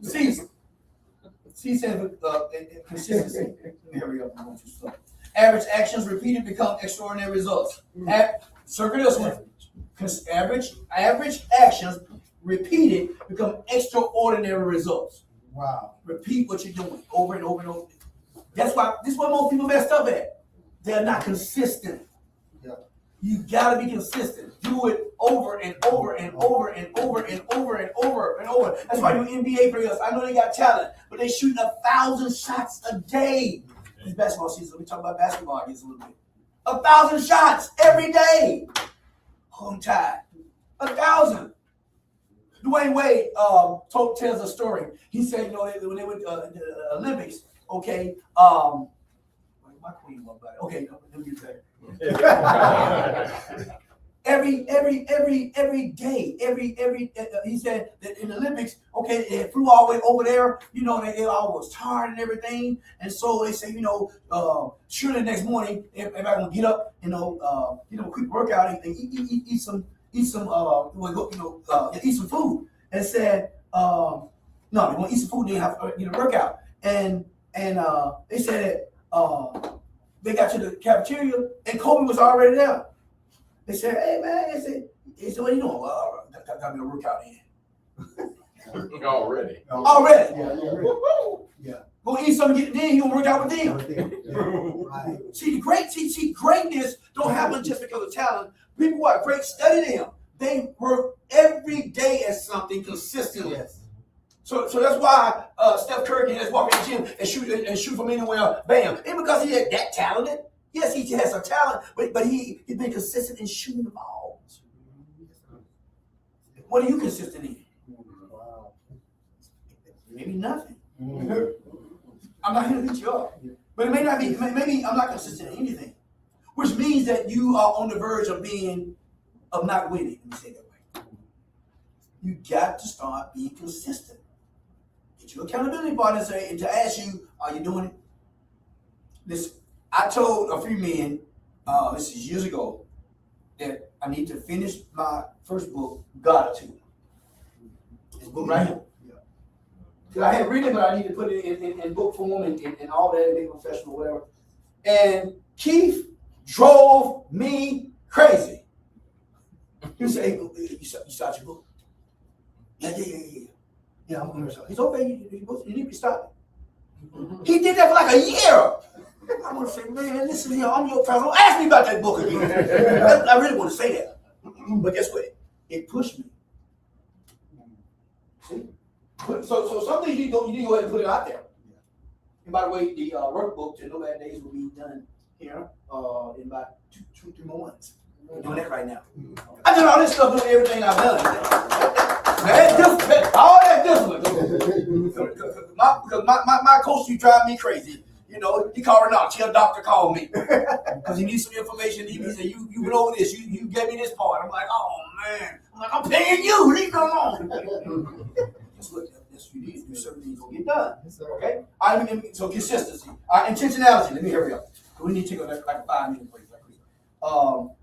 C stands for consistency. Let me hurry up. I want you to stop. Average actions repeated become extraordinary results. Circle this one. Average actions repeated become extraordinary results. Wow. Repeat what you're doing over and over and over. This is what most people messed up at. They're not consistent. Yeah. You gotta be consistent. Do it over and over and over and over and over and over and over. That's why you NBA players, I know they got talent, but they shooting 1,000 shots a day. It's basketball season. Let me talk about basketball again a little bit. 1,000 shots every day. Oh, I'm tired. 1,000. Dwayne Wade tells a story. He said, when they went to the Olympics, okay, my queen loved that. Okay, let me get that. Every day, he said that in the Olympics, okay, they flew all the way over there, they all was tired and everything. And so they say, surely the next morning, everybody gonna get up, quick workout and eat some food. And said, no, they want to eat some food, they have to get a workout. And they said that they got to the cafeteria and Kobe was already there. They said, hey man, they said, what are you doing? Well, got me a workout in. Already. Yeah. Go eat something, then you gonna work out with them. Right. See, greatness don't happen just because of talent. People who are great, study them. They work every day at something consistently. Yes. So that's why Steph Curry can just walk in the gym and shoot from anywhere, bam. Ain't because he is that talented. Yes, he has a talent, but he's been consistent in shooting the ball. What are you consistent in? Wow. Maybe nothing. Mm-hmm. I'm not here to beat you up. But it may not be, maybe I'm not consistent in anything. Which means that you are on the verge of not winning. Let me say it that way. You got to start being consistent. Get your accountability partner and to ask you, are you doing it? Listen, I told a few men, this is years ago, that I need to finish my first book, Gratitude. This book right here. Because I had written it, but I need to put it in book form and all that, make professional, whatever. And Keith drove me crazy. He said, hey, you start your book? Yeah, I'm going to start. He's okay, you need to stop it. He did that for like a year. I want to say, man, listen here, I'm your friend. Don't ask me about that book again. I really want to say that. But guess what? It pushed me. See? So some things you need to go ahead and put it out there. And by the way, the workbook to No Bad Days will be done here in about 2-3 more months. We're doing that right now. I did all this stuff doing everything I've done. Man, all that discipline. Because my coach, you drive me crazy. He called her out. Tell doctor called me because he needs some information. He said, "You went over this. You gave me this part." I'm like, "Oh man!" I'm like, "I'm paying you. Leave me alone." Just look at this. You need to do certain things to get done. Okay. So consistency. Intentionality. Let me hurry up. We need to take like a 5-minute break.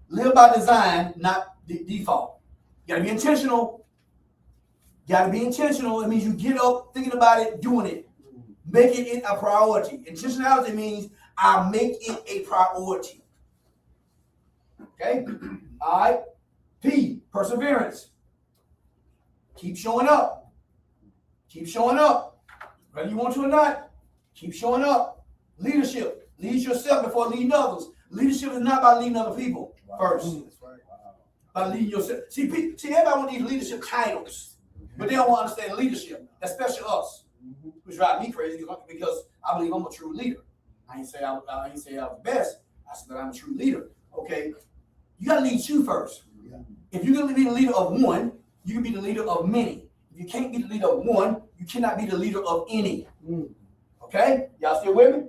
Live by design, not default. You gotta be intentional. It means you get up thinking about it, doing it. Making it a priority. Intentionality means I make it a priority. Okay? All right. P, perseverance. Keep showing up. Keep showing up. Whether you want to or not, keep showing up. Leadership. Lead yourself before leading others. Leadership is not about leading other people first. That's right. By leading yourself. See, everybody want these leadership titles, but they don't want to understand leadership, especially us. Which drives me crazy because I believe I'm a true leader. I ain't say I was the best. I said that I'm a true leader. Okay, you gotta lead you first. If you can be the leader of one, you can be the leader of many. If you can't be the leader of one, you cannot be the leader of any. Okay? Y'all still with me?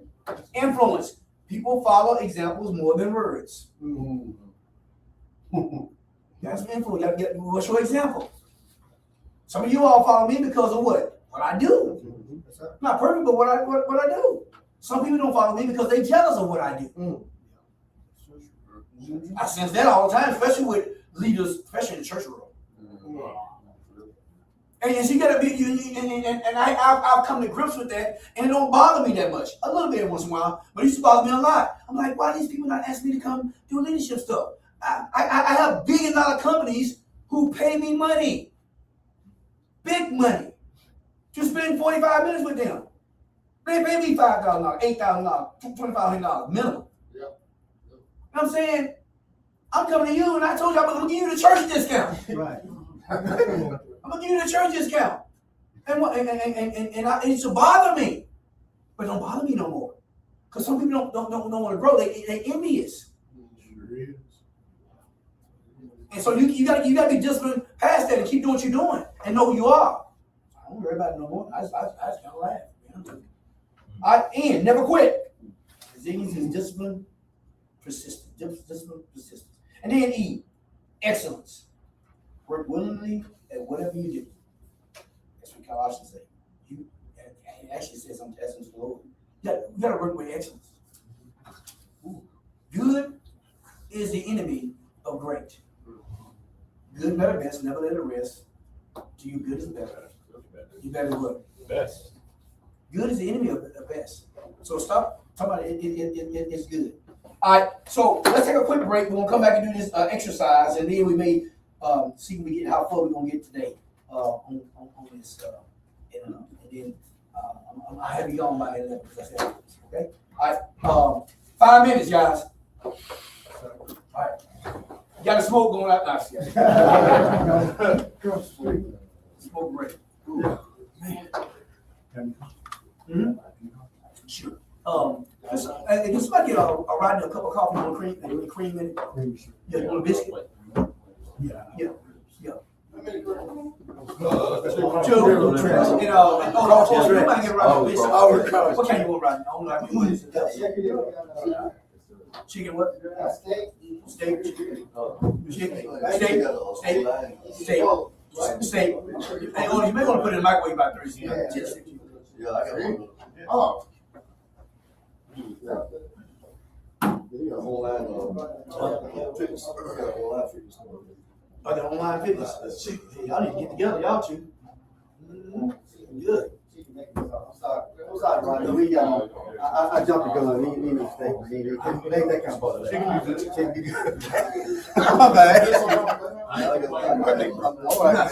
Influence. People follow examples more than words. That's influence. What's your example? Some of you all follow me because of what? What I do. I'm not perfect, but what I do. Some people don't follow me because they're jealous of what I do. I sense that all the time, especially with leaders, especially in the church world. And so you gotta be, and I've come to grips with that, and it don't bother me that much. A little bit once in a while, but it used to bother me a lot. I'm like, why are these people not asking me to come do leadership stuff? I have billion-dollar companies who pay me money, big money, to spend 45 minutes with them. They pay me $5,000, $8,000, $2,500 minimum. You know what I'm saying? I'm coming to you, and I told you I'm gonna give you the church discount. Right. I'm gonna give you the church discount, and it used to bother me, but don't bother me no more, because some people don't want to grow. They envious, and so you got to be disciplined past that and keep doing what you're doing and know who you are. I don't worry about it no more. I just kind of laugh. And never quit. Resilience is discipline, persistence. Discipline, persistence, and then E, excellence. Work willingly at whatever you do. That's what Colossians say. It actually says I'm testing the Lord. You got to work with excellence. Good is the enemy of great. Good, better, best. Never let it rest. To you, good is better. You better what? Best. Good is the enemy of the best. So stop talking about it. It's good. All right. So let's take a quick break. We're gonna come back and do this exercise, and then we may see if we get how far we're gonna get today on this. And then I have you gone by 11. Okay. All right. 5 minutes, guys. All right. You got a smoke going out now. Smoke break. Man. Mm-hmm. Sure. Can somebody get a riding a cup of coffee with cream in it? Yeah, you want a biscuit? Yeah. Two. And you might get a riding biscuit. What kind you want riding? I don't know. Chicken what? Steak. Steak. Hey, you may want to put it in the microwave about 3 seconds. Yeah, I got one. Oh. I got online fitness. Y'all need to get together, y'all two. Good. I'm sorry, Ronnie. We got. I jumped the gun. He was mistaken. Make that kind of butter. Chicken be good. My bad. All right.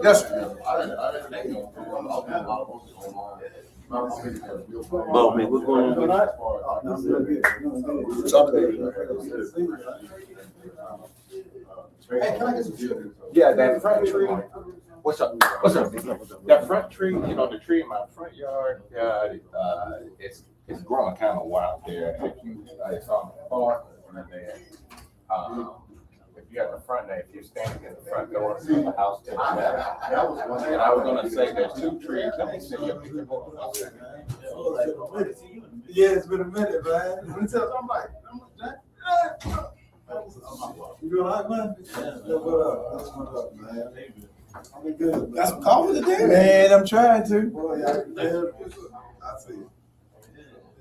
Yes. Oh man, what's going on tonight? Hey, can I get some sugar? Yeah, that front tree. What's up? That front tree, the tree in my front yard, it's growing kind of wild there. If you, it's on the far corner there. If you have the front there, if you're standing at the front door of the house to the left. And I was gonna say there's 2 trees. Let me see your picture. Yeah, it's been a minute, man. I'm like, you doing all right, man? Yeah, what up, man? I'm good. Got some coffee today? Man, I'm trying to. Boy, yeah, I see.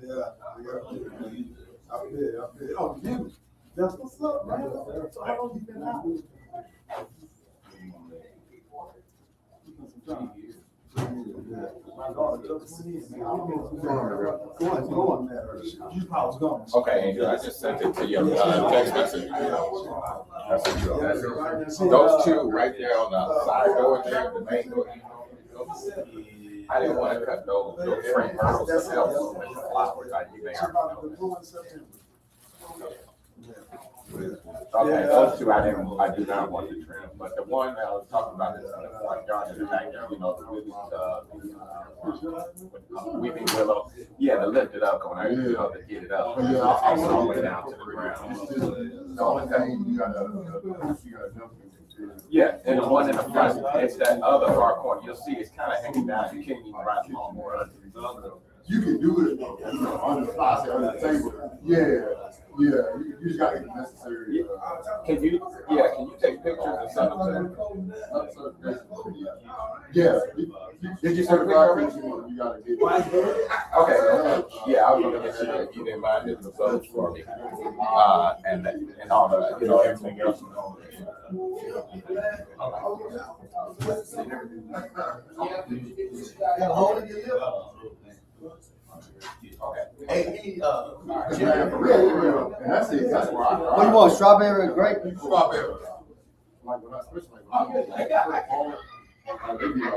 Yeah, I feel. Oh, you. That's what's up, man. So how long you been out? My daughter Okay, Angel, I just sent it to your text message. Those two right there on the side door there, the main door. I didn't want to cut those frame hurdles themselves with the flowers. You may already know that. Okay, those two I do not want to trim, but the one that I was talking about is in the front yard in the backyard, the weeping willow. Yeah, to lift it up, to get it up. All the way down to the ground. The only thing you gotta jump into. Yeah, and the one in the front, it's that other far corner. You'll see it's kind of hanging down. You can't even ride the lawnmower. You can do it on the fly, on the table. Yeah, you just gotta get the necessary. Can you take pictures and send them to them? Yeah. Did you send a picture already? You gotta get. Okay. Yeah, I was gonna get you if you didn't mind getting the photos for me. And all the, everything else. Hey, And that's it, that's where What do you want, strawberry or grape? Strawberry. Like when I, especially when I they be like,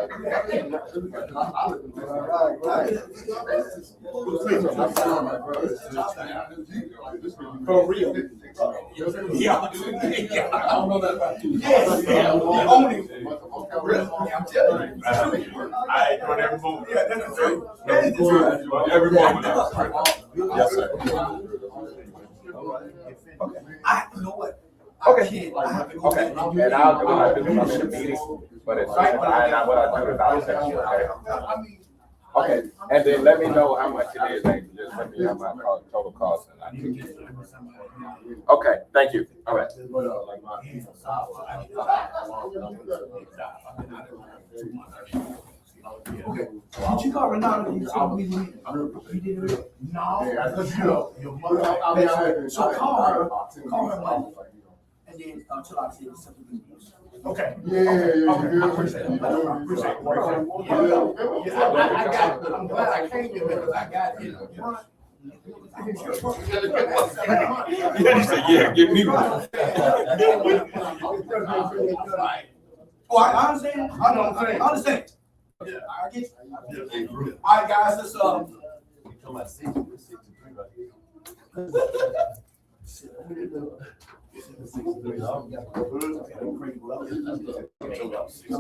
For real. Yeah. I don't know that about you. Yes, yeah, only. I'm telling you. I ain't doing every moment. Yeah, that's true. That is true. Every moment. Yes, sir. You know what? Okay. I have to go Okay, back and I'll do I'm in a meeting, but it's, what I do is I'll text you, okay? Okay, and then let me know how much it is, Angel, just let me know my total cost and I can. Okay, thank you, all right. Did you call Renata? You told me you did it. No. Yeah, because your mother. So call her Monday, and then until I see something we use. Okay. Yeah. I appreciate it. I'm glad I came here because I got it. Yeah, he said, yeah, give me one. Oh, I understand. I understand. Yeah, I get you. All right, guys, let's I'm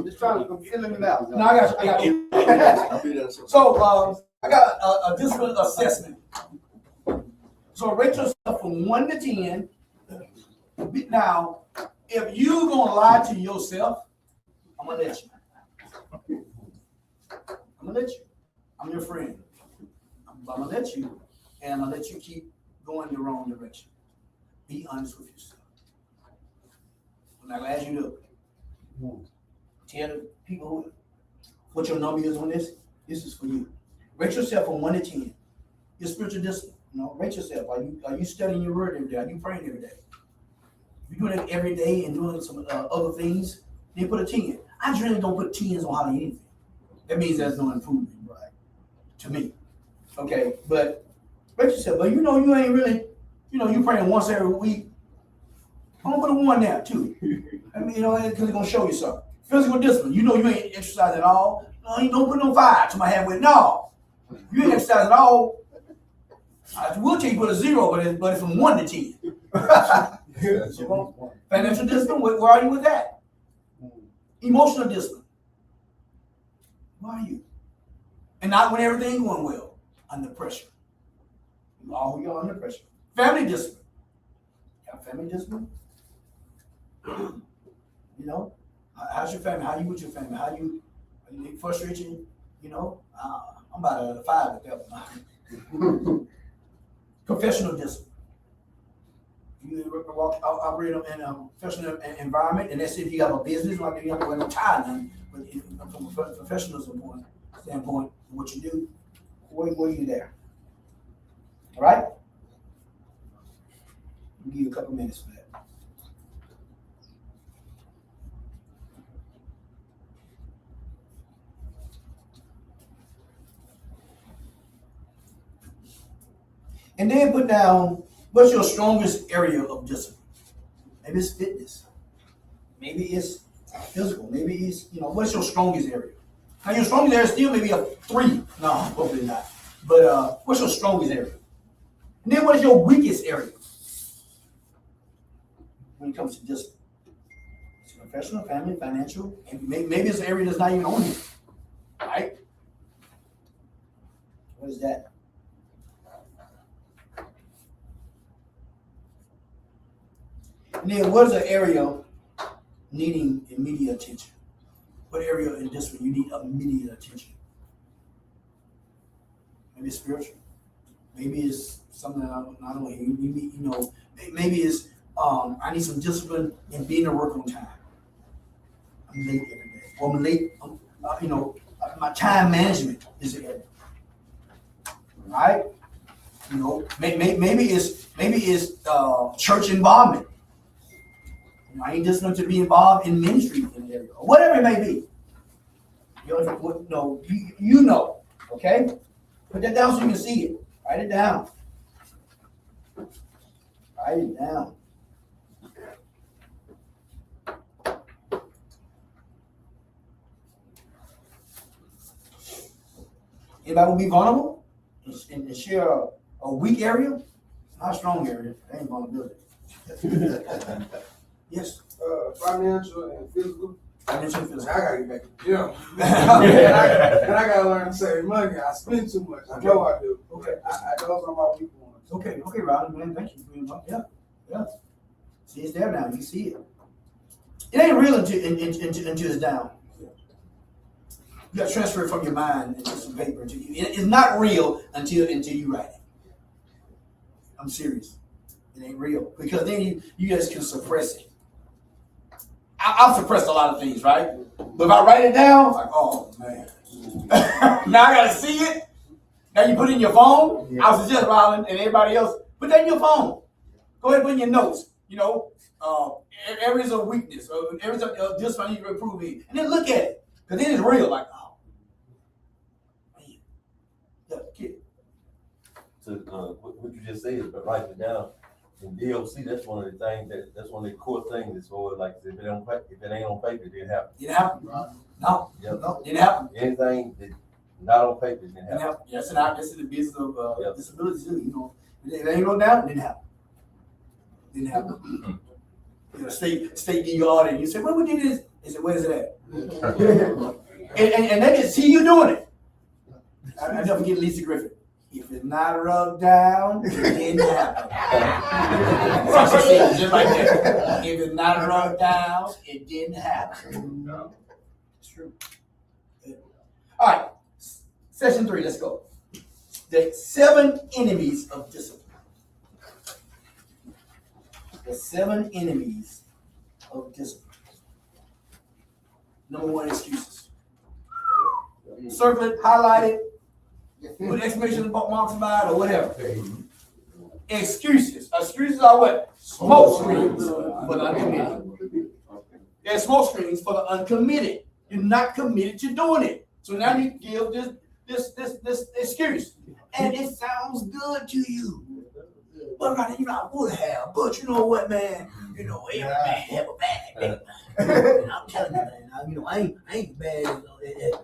just trying to fill in the mouth. No, I got you. So, I got a discipline assessment. So rate yourself from 1 to 10. Now, if you gonna lie to yourself, I'm gonna let you. I'm your friend. I'm gonna let you, and I'm gonna let you keep going the wrong direction. Be honest with yourself. I'm not gonna ask you to tell the people what your number is on this. This is for you. Rate yourself from 1 to 10. Your spiritual discipline. Rate yourself. Are you studying your word every day? Are you praying every day? If you're doing it every day and doing some other things, then put a 10. I generally don't put 10s on hardly anything. That means there's no improvement, right? To me. Okay, but rate yourself. But you ain't really, you praying once every week. I'm gonna put a 1 there too. I mean, because it's gonna show you something. Physical discipline. You ain't exercising at all. No, you don't put no 5 to my head with. No, you ain't exercising at all. I will tell you put a 0, but it's from 1 to 10. Financial discipline. Where are you with that? Emotional discipline. Where are you? And not when everything's going well. Under pressure. You're under pressure. Family discipline. You have family discipline? How's your family? How you with your family? Are you frustrated? I'm about a 5 at that one. Professional discipline. You operate in a professional environment, and that's if you have a business, like you have to wear no tie then, but from a professional standpoint, what you do, where are you there? All right? I'll give you a couple minutes for that. And then put down, what's your strongest area of discipline? Maybe it's fitness. Maybe it's physical. Maybe it's, what's your strongest area? Now, your strongest area still may be a 3. No, hopefully not. But what's your strongest area? And then what is your weakest area when it comes to discipline? It's professional, family, financial, and maybe it's an area that's not even on you. Right? What is that? And then what is an area needing immediate attention? What area in discipline you need immediate attention? Maybe it's spiritual. Maybe it's something I don't know. Maybe it's I need some discipline in being to work on time. I'm late every day. Or I'm late. My time management is an area. Right? Maybe it's church involvement. I ain't disciplined to be involved in ministry in the area, or whatever it may be. You know, okay? Put that down so you can see it. Write it down. Write it down. Anybody will be vulnerable and share a weak area? It's not a strong area. That ain't vulnerability. Yes. Financial and physical. Financial and I physical. gotta get back to the gym. and I gotta learn to save money. I spend too much. I know I do. Okay. Those are my weak ones. Okay, Robin, man, thank you for being yeah. See, it's there now. You see it. It ain't real until it's down. You got to transfer it from your mind into some paper. It's not real until you write it. I'm serious. It ain't real because then you just can suppress it. I've suppressed a lot of things, right? But if I write it down, it's like, oh man. Now I gotta see it. Now you put it in your phone. Yeah. I suggest Robin and everybody else, put that in your phone. Go ahead and put in your notes. Areas of weakness, or areas of just I need to improve it. And then look at it. Because then it's real, like, oh man. Yeah, kid. To what you just said, but write it down. In DOC, that's one of the things that's one of the core things that's for like if it ain't on paper, it didn't happen. Didn't happen. No. Yep. No, didn't happen. Anything that not on paper didn't happen. Yes, and this is the business of disabilities too. If it ain't wrote down, it didn't happen. Didn't happen. State give you all that. You say, when we did this? They said, where's it at? and they just see you doing it. I never forget Lisa Griffin. If it's not rubbed down, it didn't happen. That's what she said, just like that. If it's not rubbed down, it didn't happen. No. It's true. All right. Session 3, let's go. The 7 enemies of discipline. The 7 enemies of discipline. Number 1, excuses. Circle it, highlight it, put exclamation marks about it, or whatever. Excuses. Excuses are what? Smoke screens for the uncommitted. They're smoke screens for the uncommitted. You're not committed to doing it. So now you give this excuse. And it sounds good to you. But I would have. But you know what, man? Every man have a bad day. And I'm telling you, man. I ain't bad.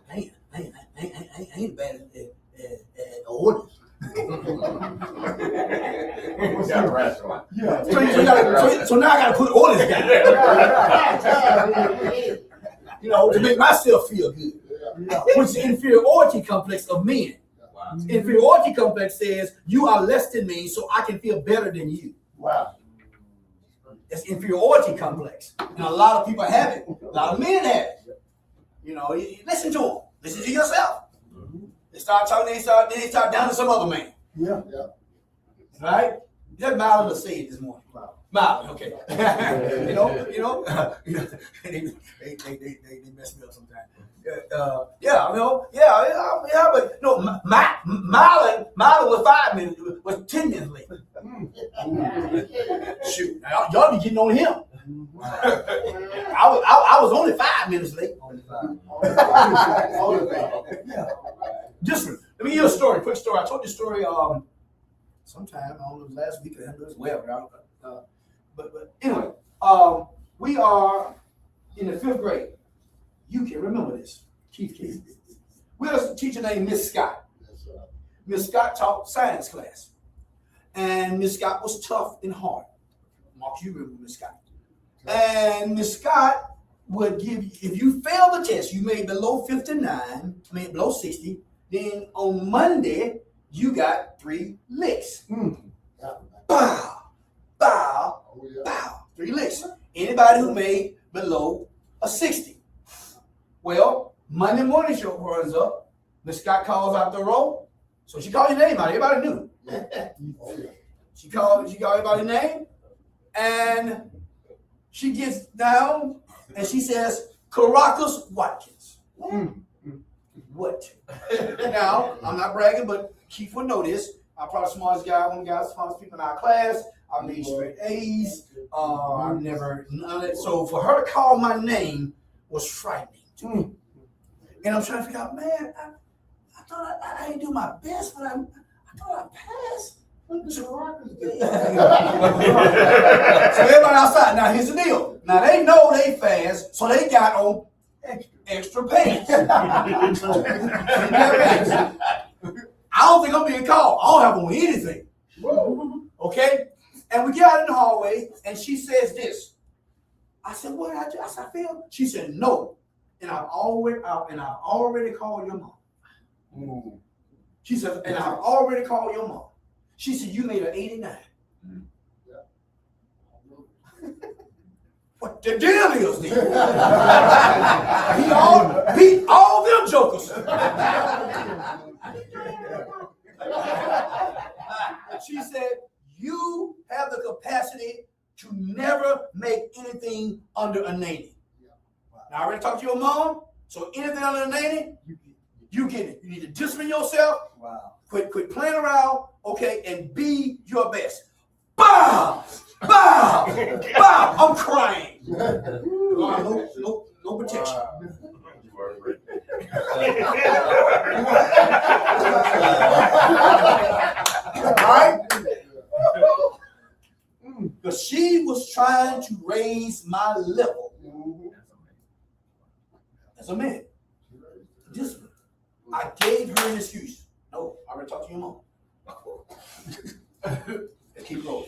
I ain't bad at orders. So now I got to put orders down. To make myself feel good. Which is the inferiority complex of men. Wow. Inferiority complex says you are less than me, so I can feel better than you. Wow. That's inferiority complex. And a lot of people have it. A lot of men have it. Listen to them. Listen to yourself. Mm-hmm. They start talking, they start down to some other man. Yeah. Right? Just Marlon to say it this morning. Wow. Marlon, okay. They mess me up sometimes. But no, Marlon was 5 minutes, was 10 minutes late. Shoot, y'all be getting on him. I was only 5 minutes late. Just let me give you a story, quick story. I told this story sometime, I don't know, last week or whatever. But anyway, we are in the 5th grade. You can remember this. Keith can. We had a teacher named Miss Scott. Miss Scott taught science class. And Miss Scott was tough and hard. Mark, you remember Miss Scott. And Miss Scott would give you, if you failed the test, you made below below 60, then on Monday, you got 3 licks. Bow, bow, bow. 3 licks. Anybody who made below a 60. Well, Monday morning show runs up. Miss Scott calls out the roll. So she called your name out. Everybody knew. She called everybody's name. And she gets down and she says, Caracas Watkins. What? Now, I'm not bragging, but Keith would know this. I'm probably the smartest guy, one of the guys, smartest people in our class. I made straight A's. I've never, so for her to call my name was frightening to me. And I'm trying to figure out, man, I thought I didn't do my best, but I thought I passed. So everybody outside. Now here's the deal. Now they know they fast, so they got on extra pants. I don't think I'm being called. I don't have on anything. Okay? And we get out in the hallway, and she says this. I said, what did I do? I said, I failed. She said, no. And I've already called your mom. She said, and I've already called your mom. She said, you made an 89. What the deal is then? Beat all them jokers. She said, you have the capacity to never make anything under a 90. Now, I already talked to your mom, so anything under a 90, you get it. You need to discipline yourself. Wow. Quit playing around, okay, and be your best. Bow! Bow! Bow! I'm crying. No protection. All right? Because she was trying to raise my level as a man. Discipline. I gave her an excuse. No, I already talked to your mom. Let's keep going.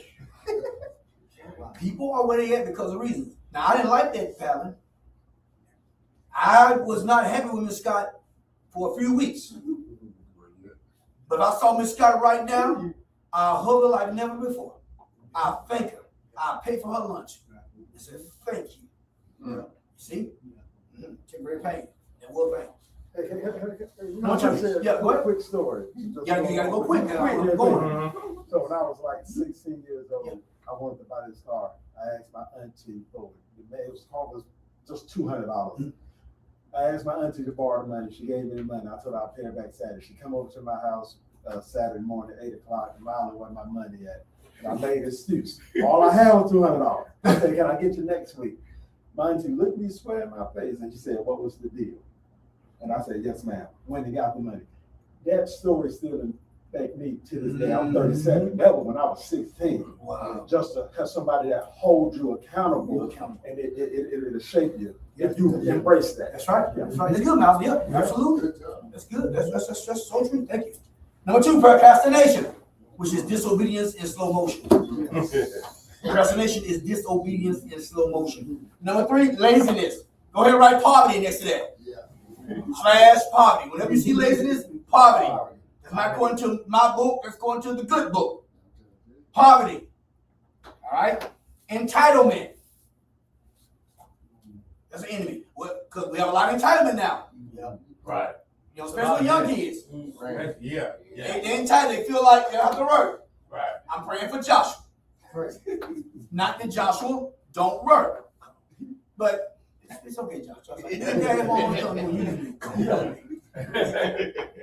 People are where they at because of reasons. Now, I didn't like that pattern. I was not happy with Miss Scott for a few weeks. But if I saw Miss Scott right now, I'll hug her like never before. I'll thank her. I'll pay for her lunch. I said, thank you. See? Temporary pain. That was pain. Yeah, quick story. You gotta go quick. So when I was like 16 years old, I wanted to buy this car. I asked my auntie for it. The car was just $200. I asked my auntie to borrow the money. She gave me the money. I told her I'll pay her back Saturday. She come over to my house Saturday morning at 8 o'clock and I don't know where my money at. And I made an excuse. All I had was $200. I said, can I get you next week? My auntie looked me square in my face and she said, what was the deal? And I said, yes, ma'am. When they got the money. That story still affects me to this day. I'm 37. That was when I was 16. Wow. Just to have somebody that holds you accountable, and it'll shape you if you embrace that. That's right. That's right. That's good, Miles. Yeah, absolutely. That's good. That's so true. Thank you. Number 2, procrastination, which is disobedience in slow motion. Procrastination is disobedience in slow motion. Number 3, laziness. Go ahead and write poverty next to that. / poverty. Whenever you see laziness, poverty. That's not going to my book, that's going to the good book. Poverty. All right? Entitlement. That's an enemy. Because we have a lot of entitlement now. Yeah. Right. You know, especially young kids. Right. Yeah. They're entitled. They feel like they have to work. Right. I'm praying for Joshua. Not that Joshua don't work. But it's okay, Joshua.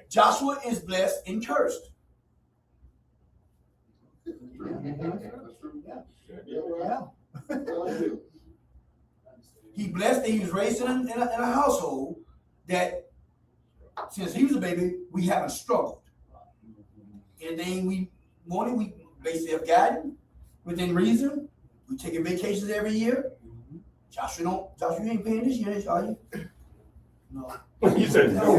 Joshua is blessed and cursed. He blessed that he was raised in a household that since he was a baby, we haven't struggled. Anything we morning, we basically have guided within reason. We taking vacations every year. Joshua, you ain't paying this year, are you? No. You said no.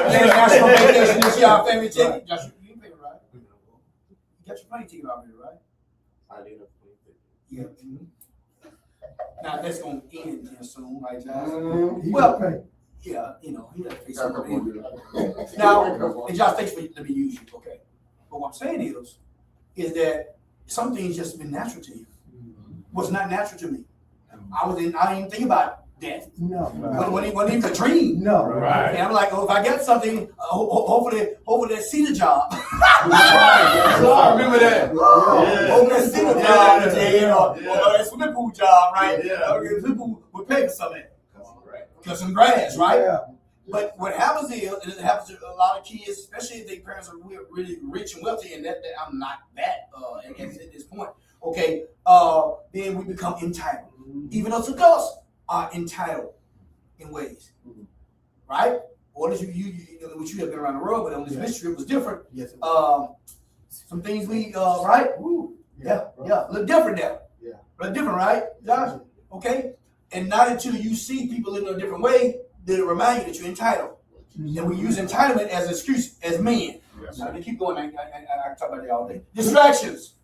National vacation this year, our family ticket. Joshua, you ain't paying, right? You got your plane ticket already, right? I did a Yeah. Now that's gonna end here soon, right, Josh? He Well, gonna pay. yeah, you know, he has to pay Got a couple something. more years. Now, and Josh, thanks for letting me use you, okay? But what I'm saying is that some things just been natural to you. Was not natural to me. I didn't even think about that. No. Wasn't even a dream. No. Right. And I'm like, oh, if I get something, hopefully they see the job. I remember that. Hopefully they see the job today, or a swimming pool job, right? Yeah. Swimming pool would pay for something. Cut some grass, right? Yeah. But what happens is, and it happens to a lot of kids, especially if their parents are really rich and wealthy, and that I'm not that at this point. Okay, then we become entitled. Even us adults are entitled in ways, right? Or as you which you have been around the world, but on this mystery it was different. Yes. Some things we right? Yeah, look different now. Yeah. Look different, right, Josh? Okay, and not until you see people in a different way that remind you that you're entitled. And we use entitlement as an excuse as men. Yes. I can keep going. I can talk about that all day. Distractions.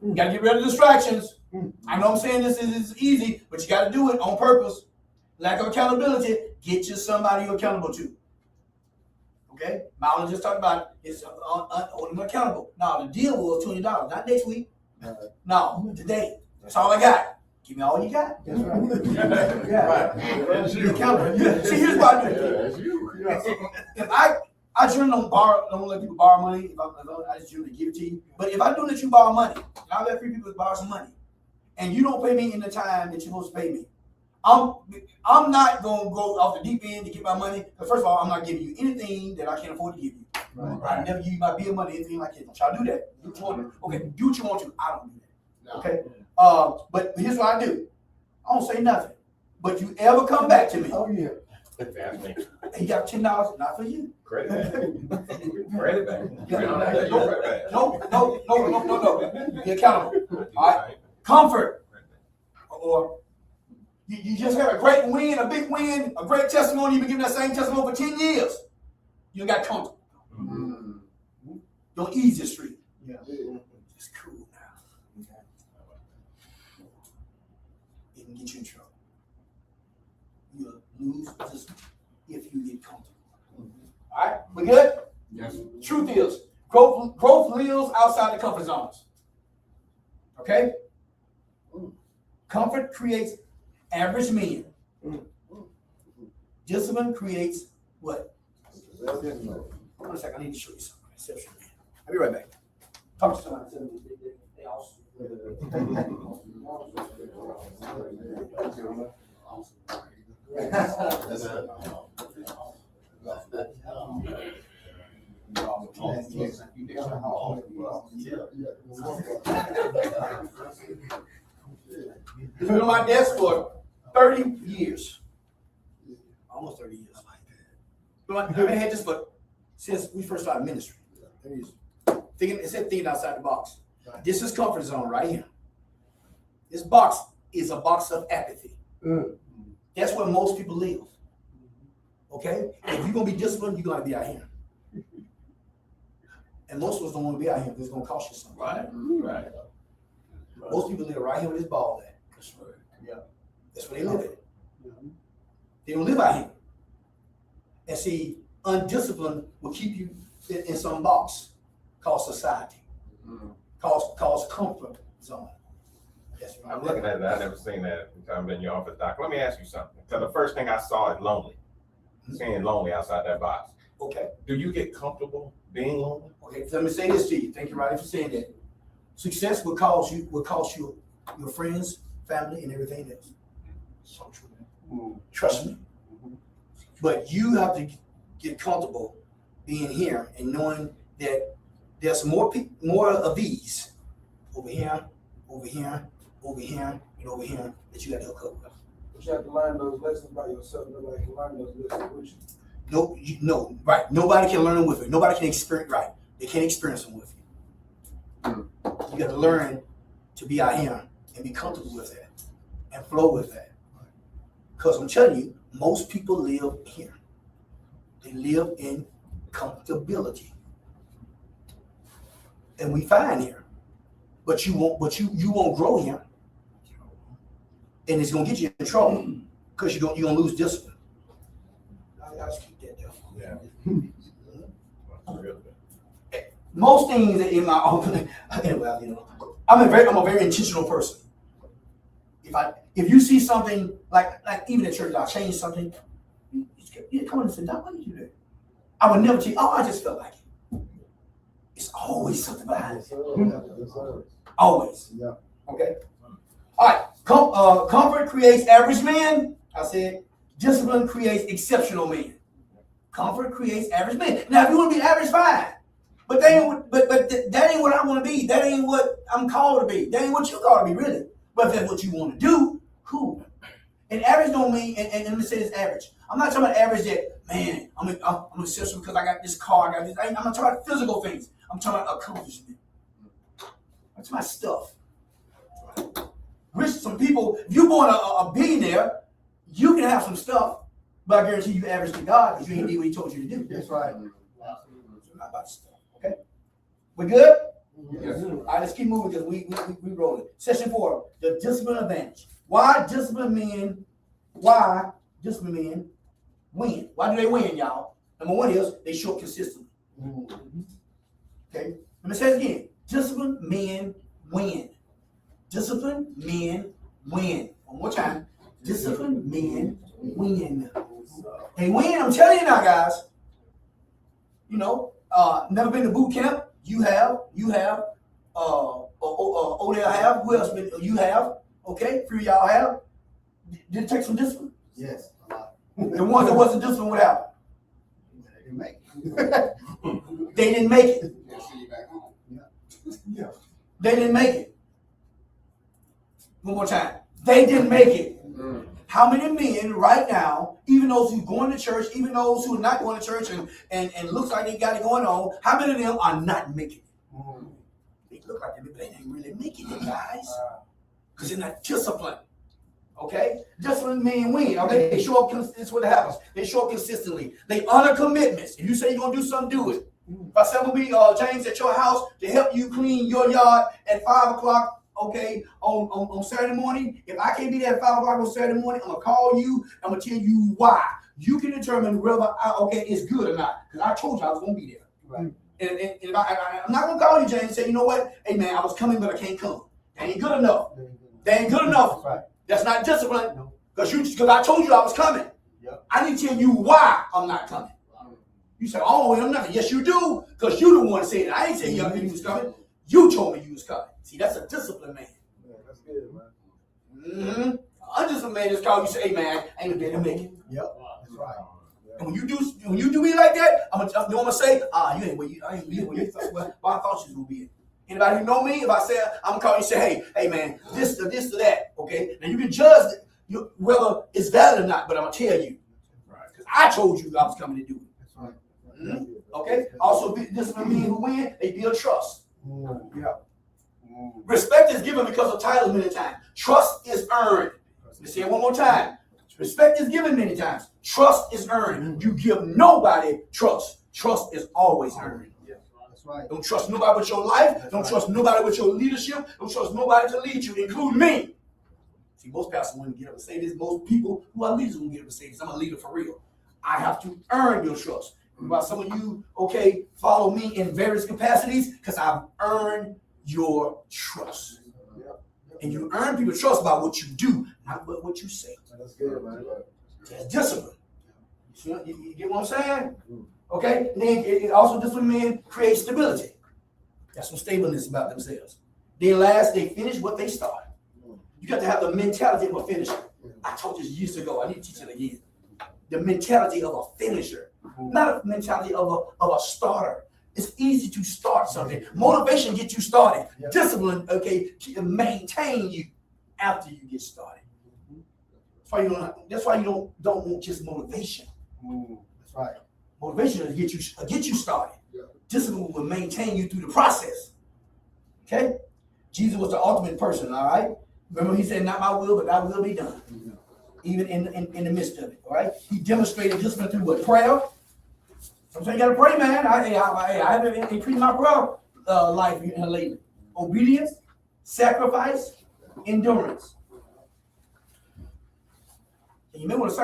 You gotta get rid of distractions. I know I'm saying this is easy, but you gotta do it on purpose. Lack of accountability, get you somebody you're accountable to. Okay? Marlon just talked about is holding them accountable. Now the deal was $20, not next week. No, today. That's all I got. Give me all you got. That's right. Yeah. Be accountable. See, here's what I do. That's you. If I generally don't let people borrow money. I just generally give it to you. But if I do let you borrow money, and I let three people borrow some money, and you don't pay me in the time that you're supposed to pay me, I'm not gonna go off the deep end to get my money. But first of all, I'm not giving you anything that I can't afford to give you. Right. I never give you my bill money, anything like that. Don't y'all do that. Do what you want to. Okay, do what you want to. I don't do that. Okay. But here's what I do. I don't say nothing. But you ever come back to me? Oh, yeah. That's me. He got $10, not for you. Credit back. Credit back. No. Be accountable. All right. Comfort. Or you just had a great win, a big win, a great testimony. You've been giving that same testimony for 10 years. You got comfortable. Don't ease the street. Yeah. It's cool now. Okay. It can get you in trouble. You'll lose this if you get comfortable. All right, we good? Yes. Truth is, growth lives outside the comfort zones. Okay? Comfort creates average men. Discipline creates what? Hold on a second, I need to show you something. Exception. I'll be right back. Talk to somebody. They awesome. It's been on my desk for 30 years. Almost 30 years. I've had this since we first started ministry. Thinking outside the box. This is comfort zone right here. This box is a box of apathy. That's where most people live. Okay? If you're going to be disciplined, you're going to be out here. And most of us don't want to be out here because it's going to cost you something. Right. Most people live right here with this ball at. That's right. Yeah. That's where they live at. They don't live out here. And see, undisciplined will keep you in some box called society, called comfort zone. That's right. I'm looking at that. I've never seen that since I've been in your office, Doc. Let me ask you something. Because the first thing I saw is lonely. Seeing lonely outside that box. Okay. Do you get comfortable being lonely? Okay. So let me say this to you. Thank you, Rodney, for saying that. Success will cost you your friends, family, and everything else. So true. Trust me. But you have to get comfortable being here and knowing that there's more of these over here, over here, over here, and over here that you got to hook up with. But you have to learn those lessons by yourself. Nobody can learn those lessons with you. No, right. Nobody can learn with it. Nobody can experience, right. They can't experience them with you. You got to learn to be out here and be comfortable with that and flow with that. Because I'm telling you, most people live here. They live in comfortability. And we find here. But you won't grow here. And it's gonna get you in trouble because you're gonna lose discipline. I just keep that there. Yeah. Most things in my own anyway, I'm a very intentional person. If you see something like even at church, I change something, you come in and say, "Doc, why did you do that?" I would never tell you, "Oh, I just felt like it." It's always something behind it. Always. Yeah. Okay. All right. Comfort creates average men. I said discipline creates exceptional men. Comfort creates average men. Now, if you want to be average, fine. But that ain't what I want to be. That ain't what I'm called to be. That ain't what you're called to be, really. But if that's what you want to do, cool. And average don't mean, and let me say this average. I'm not talking about average that, man, I'm exceptional because I got this car, I got this. I'm not talking about physical things. I'm talking about accomplishment. I'm talking about stuff. Rich, some people, if you're born a billionaire, you can have some stuff, but I guarantee you average to God because you ain't did what he told you to do. That's right. It's not about stuff. Okay? We good? Yes. All right, let's keep moving because we rolling. Session 4, the discipline advantage. Why disciplined men win? Why do they win, y'all? Number one is they show up consistently. Okay? Let me say it again. Disciplined men win. Disciplined men win. One more time. Disciplined men win. They win, I'm telling you now, guys. Never been to boot camp. You have. Odell have. Who else been? You have. Okay, 3 of y'all have. Did it take some discipline? Yes, a lot. The ones that wasn't disciplined, what happened? They didn't make it. They didn't make it. They'll see you back home. Yeah. They didn't make it. One more time. They didn't make it. How many men right now, even those who going to church, even those who are not going to church and looks like they got it going on, how many of them are not making it? They look like they ain't really making it, guys. Because they're not disciplined. Okay? Disciplined men win. Okay? They show up, this is what happens. They show up consistently. They honor commitments. If you say you're going to do something, do it. If I say I'm going to be James at your house to help you clean your yard at 5 o'clock, okay, on Saturday morning, if I can't be there at 5 o'clock on Saturday morning, I'm going to call you. I'm going to tell you why. You can determine whether, it's good or not. Because I told you I was going to be there. Right. And if I'm not going to call you, James, and say, you know what? Hey, man, I was coming, but I can't come. That ain't good enough. That ain't good enough. That's right. That's not discipline. No. Because I told you I was coming. Yep. I need to tell you why I'm not coming. You say, oh, I'm not. Yes, you do. Because you the one that said it. I ain't say you was coming. You told me you was coming. See, that's a disciplined man. Yeah, that's good, man. Undisciplined man is called. You say, hey, man, I ain't gonna be able to make it. Yep, that's right. And when you do me like that, I'm gonna say, you ain't where you. I ain't where you thought. Well, I thought you was gonna be. Anybody who know me, if I say I'm gonna call you, say, hey, man, this or that. Okay, now you can judge whether it's valid or not, but I'm gonna tell you, right? Because I told you I was coming to do it. That's right. Okay. Also, disciplined men who win, they build trust. Yeah. Respect is given because of titles many times. Trust is earned. Let me say it one more time. Respect is given many times. Trust is earned. You give nobody trust. Trust is always earned. That's right. Don't trust nobody with your life. Don't trust nobody with your leadership. Don't trust nobody to lead you, including me. See, most pastors wouldn't get up and say this. Most people who are leaders wouldn't get up and say this. I'm a leader for real. I have to earn your trust. While some of you, follow me in various capacities because I've earned your trust. And you earn people's trust by what you do, not by what you say. That's good, man. That's discipline. You get what I'm saying? Okay? And then it also, disciplined men create stability. That's some stableness about themselves. They last, they finish what they start. You got to have the mentality of a finisher. I told you this years ago. I need to teach it again. The mentality of a finisher, not a mentality of a starter. It's easy to start something. Motivation gets you started. Yeah. Discipline, maintain you after you get started. That's why you don't want just motivation. right. Motivation will get you started. Yeah. Discipline will maintain you through the process. Okay? Jesus was the ultimate person, all right? Remember he said, not my will, but thy will be done. Even in the midst of it, all right? He demonstrated discipline through what? Prayer. Sometimes you gotta pray, man. I haven't increased my prayer life lately. Obedience, sacrifice, endurance. And you may want to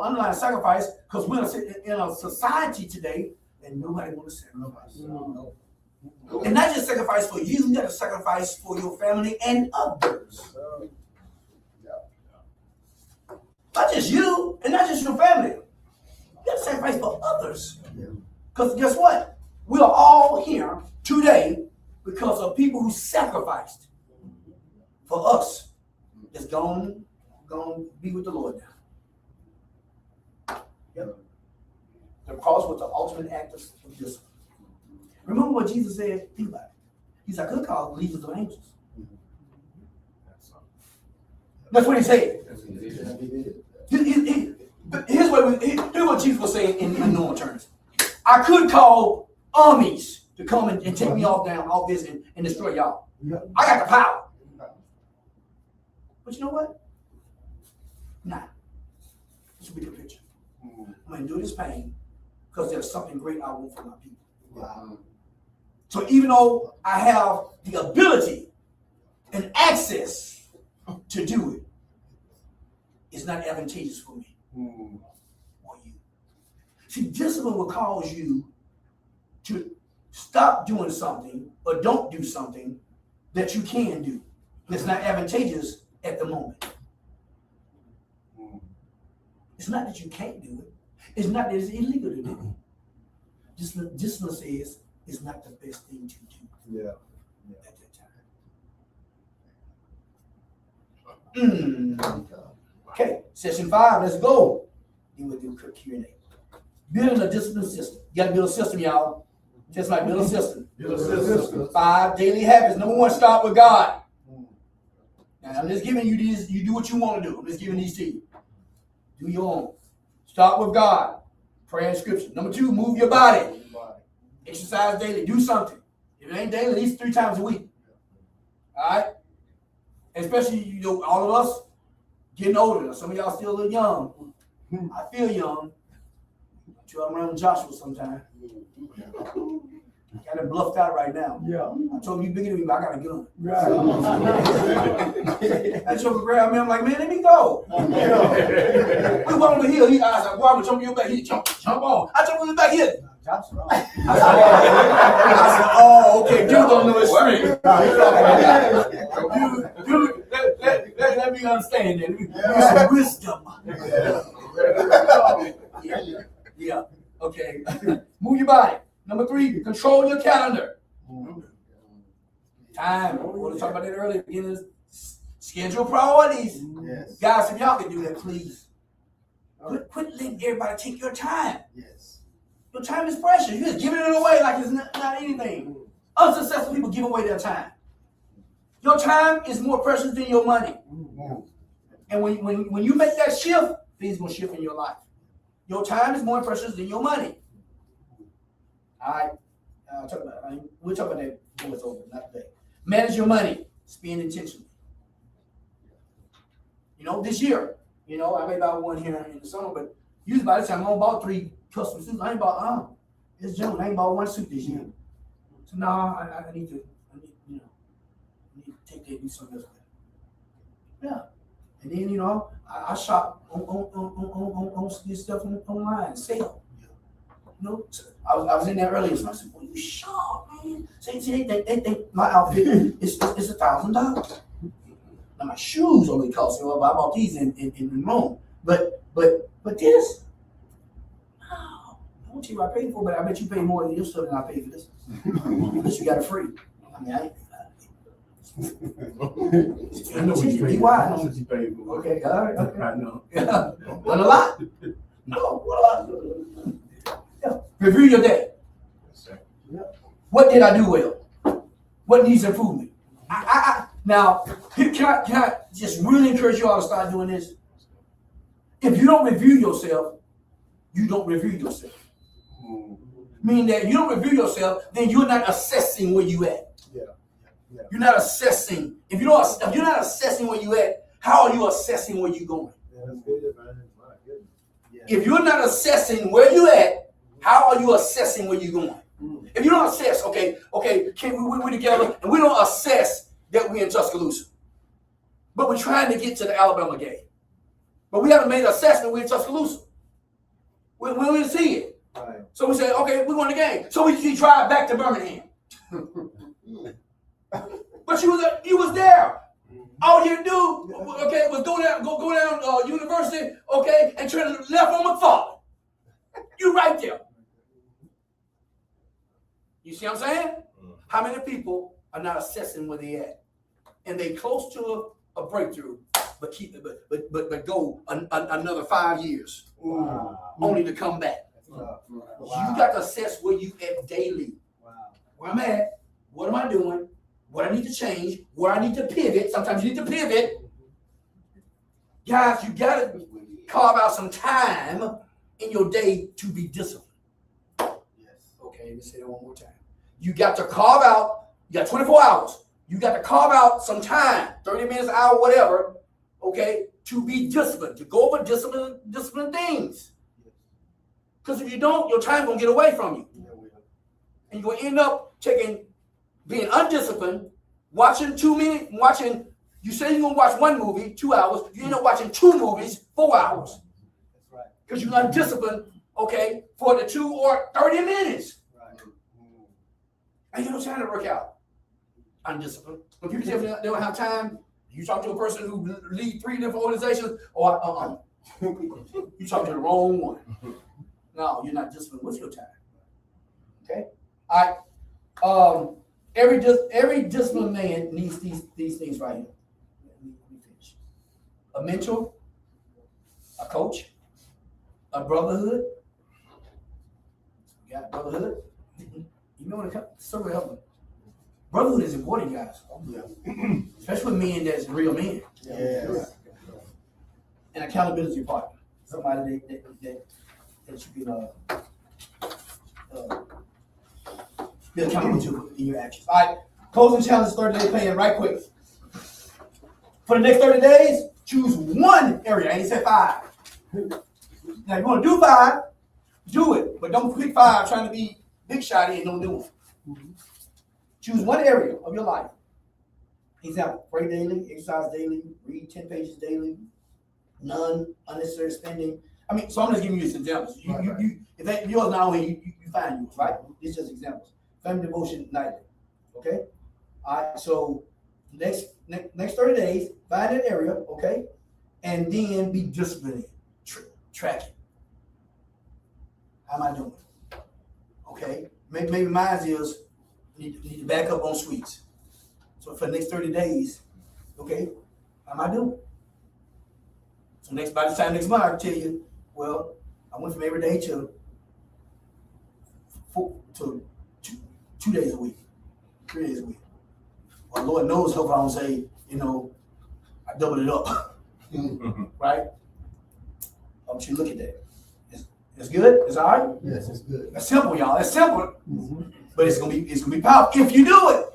underline sacrifice because we're in a society today and nobody wants to sacrifice. No. And not just sacrifice for you, you got to sacrifice for your family and others. Not just you and not just your family. You got to sacrifice for others. Because guess what? We are all here today because of people who sacrificed for us that's gone be with the Lord now. Yep. The cross was the ultimate act of discipline. Remember what Jesus said? Think about it. He said, I could call legions of angels. That's what he said. Here's what Jesus was saying in normal terms. I could call armies to come and take me off this and destroy y'all. I got the power. But you know what? Nah. This will be the picture. I'm going to do this pain because there's something great I want for my people. Wow. So even though I have the ability and access to do it, it's not advantageous for me or you. See, discipline will cause you to stop doing something or don't do something that you can do. That's not advantageous at the moment. It's not that you can't do it. It's not that it's illegal to do it. Discipline says it's not the best thing to do Yeah. at that time. Okay, session 5, let's go. Then we'll do a quick Q&A. Building a discipline system. You gotta build a system, y'all. Just like build a system. Build a system. 5 daily habits. Number 1, start with God. Now I'm just giving you these, you do what you want to do. I'm just giving these to you. Do your own. Start with God. Prayer and scripture. Number 2, move your body. Exercise daily. Do something. If it ain't daily, at least 3 times a week. All right? Especially, all of us getting older. Some of y'all still a little young. I feel young. I'm around Joshua sometime. Got him bluffed out right now. Yeah. I told him you bigger than me, but I got a gun. Right. That joker grabbed me. I'm like, man, let me go. We went on the hill. I was like, boy, I'm gonna jump on your back. He jump on. I jumped on the back here. Joshua. I said, oh, okay. Dude don't know his strength. Dude, let me understand that. Use some wisdom. Yeah. Okay. Move your body. Number 3, control your calendar. Time. We want to talk about that earlier. Beginning, schedule priorities. Yes. Guys, if y'all can do that, please. Quit letting everybody take your time. Yes. Your time is precious. You're just giving it away like it's not anything. Unsuccessful people give away their time. Your time is more precious than your money. And when you make that shift, things will shift in your life. Your time is more precious than your money. All right. We'll talk about that when it's over, not today. Manage your money. Spend intentionally. This year, I may buy one here in the summer, but usually by this time I only bought 3 custom suits. I ain't bought, it's June. I ain't bought 1 suit this year. So now I need to take that and do something else with it. Yeah. And then, I shop on this stuff online, sale. I was in there earlier, so I said, well, you shop, man. See, they my outfit is $1,000. Now my shoes only cost me, well, I bought these in Rome. But this, wow, I won't tell you what I paid for, but I bet you pay more than your stuff than I paid for this. Unless you got it free. I mean, I ain't. I know what you paid. Why? I know what you paid for. Okay, all right, okay. I know. Yeah. What a lot? No, what a lot? Yeah. Review your day. What did I do well? What needs improvement? Now, can I just really encourage you all to start doing this? If you don't review yourself, you don't review yourself. Meaning that you don't review yourself, then you're not assessing where you at. Yeah. You're not assessing. If you're not assessing where you at, how are you assessing where you going? Yeah, that's good, man. My goodness. Yeah. If you're not assessing where you at, how are you assessing where you going? If you don't assess, okay, we're together and we don't assess that we're in Tuscaloosa, but we're trying to get to the Alabama game, but we haven't made an assessment we're in Tuscaloosa. We didn't see it. Right. So we say, okay, we're going to the game. So we drive back to Birmingham. But you was there. All you do, okay, was go down University, okay, and turn left on McFarland. You right there. You see what I'm saying? How many people are not assessing where they at, and they close to a breakthrough, but go another 5 years only to come back. Wow. You got to assess where you at daily. Wow. Where I'm at, what am I doing, what I need to change, where I need to pivot. Sometimes you need to pivot. Guys, you got to carve out some time in your day to be disciplined. Okay, let me say that one more time. You got to carve out, you got 24 hours. You got to carve out some time, 30 minutes, an hour, whatever, okay, to be disciplined, to go over disciplined things. Because if you don't, your time going to get away from you. And you're going to end up being undisciplined, watching you say you're going to watch one movie, 2 hours, you end up watching 2 movies, 4 hours. That's right. Because you're undisciplined, okay, for the 2 or 30 minutes. Right. And you don't try to work out. Undisciplined. When people say they don't have time, you talk to a person who leads 3 different organizations, or you talk to the wrong one. No, you're not disciplined with your time. Okay? All right. Every disciplined man needs these things right here. Let me finish. A mentor, a coach, a brotherhood. You got brotherhood? You know what it comes to? So brotherhood is important, guys. Especially with men that's real men. Yes. An accountability partner. Somebody that you can be accountable to in your actions. All right, closing challenge 30-day plan right quick. For the next 30 days, choose one area. I ain't said 5. Now, you want to do 5, do it. But don't pick 5 trying to be big shotty and don't do it. Choose one area of your life. Example, pray daily, exercise daily, read 10 pages daily, none unnecessary spending. I mean, so I'm just giving you some examples. If yours not on here, you find yours, right? It's just examples. Family devotion nightly. Okay? All right, so next 30 days, find that area, okay? And then be disciplined. Track it. How am I doing? Okay? Maybe mine is need to back up on sweets. So for the next 30 days, okay, how am I doing? So by the time next month, I can tell you, well, I went from every day to 2 days a week, 3 days a week. Well, Lord knows, hope I don't say, I doubled it up, right? I want you to look at that. It's good. It's all right. Yes, it's good. That's simple, y'all. That's simple, but it's gonna be powerful if you do it.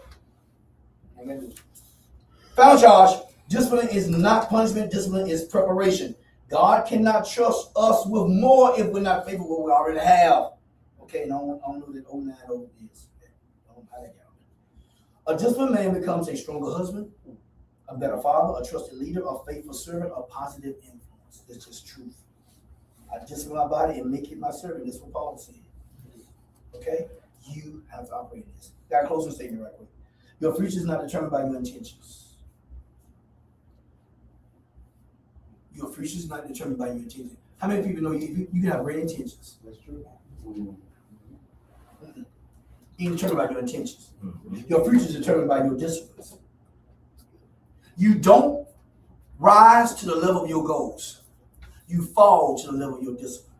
Amen. Final charge. Discipline is not punishment. Discipline is preparation. God cannot trust us with more if we're not faithful with what we already have. Okay, and I don't know what that 090 is. I don't know how that got. A disciplined man becomes a stronger husband, a better father, a trusted leader, a faithful servant, a positive influence. It's just truth. I discipline my body and make it my servant. That's what Paul said. Okay? You have to operate in this. Got a closing statement right quick. Your future is not determined by your intentions. Your future is not determined by your intentions. How many people know you can have great intentions? That's true. You're determined by your intentions. Your future is determined by your disciplines. You don't rise to the level of your goals. You fall to the level of your discipline.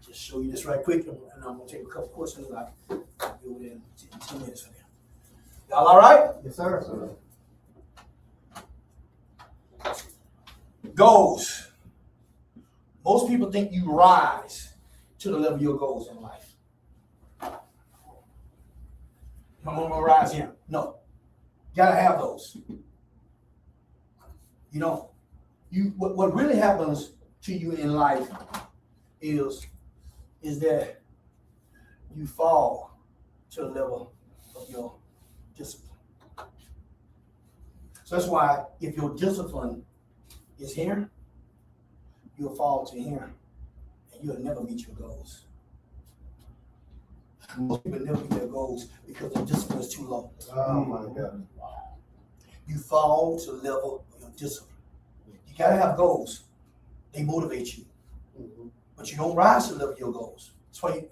Just show you this right quick, and I'm going to take a couple questions. I'll be over there in 10 minutes from now. Y'all all right? Yes, sir. Goals. Most people think you rise to the level of your goals in life. I'm gonna rise here. No. You gotta have those. You know, what really happens to you in life is that you fall to the level of your discipline. So that's why if your discipline is here, you'll fall to here and you'll never meet your goals. Most people never meet their goals because their discipline is too low. Oh my God. You fall to the level of your discipline. You gotta have goals. They motivate you. But you don't rise to the level of your goals.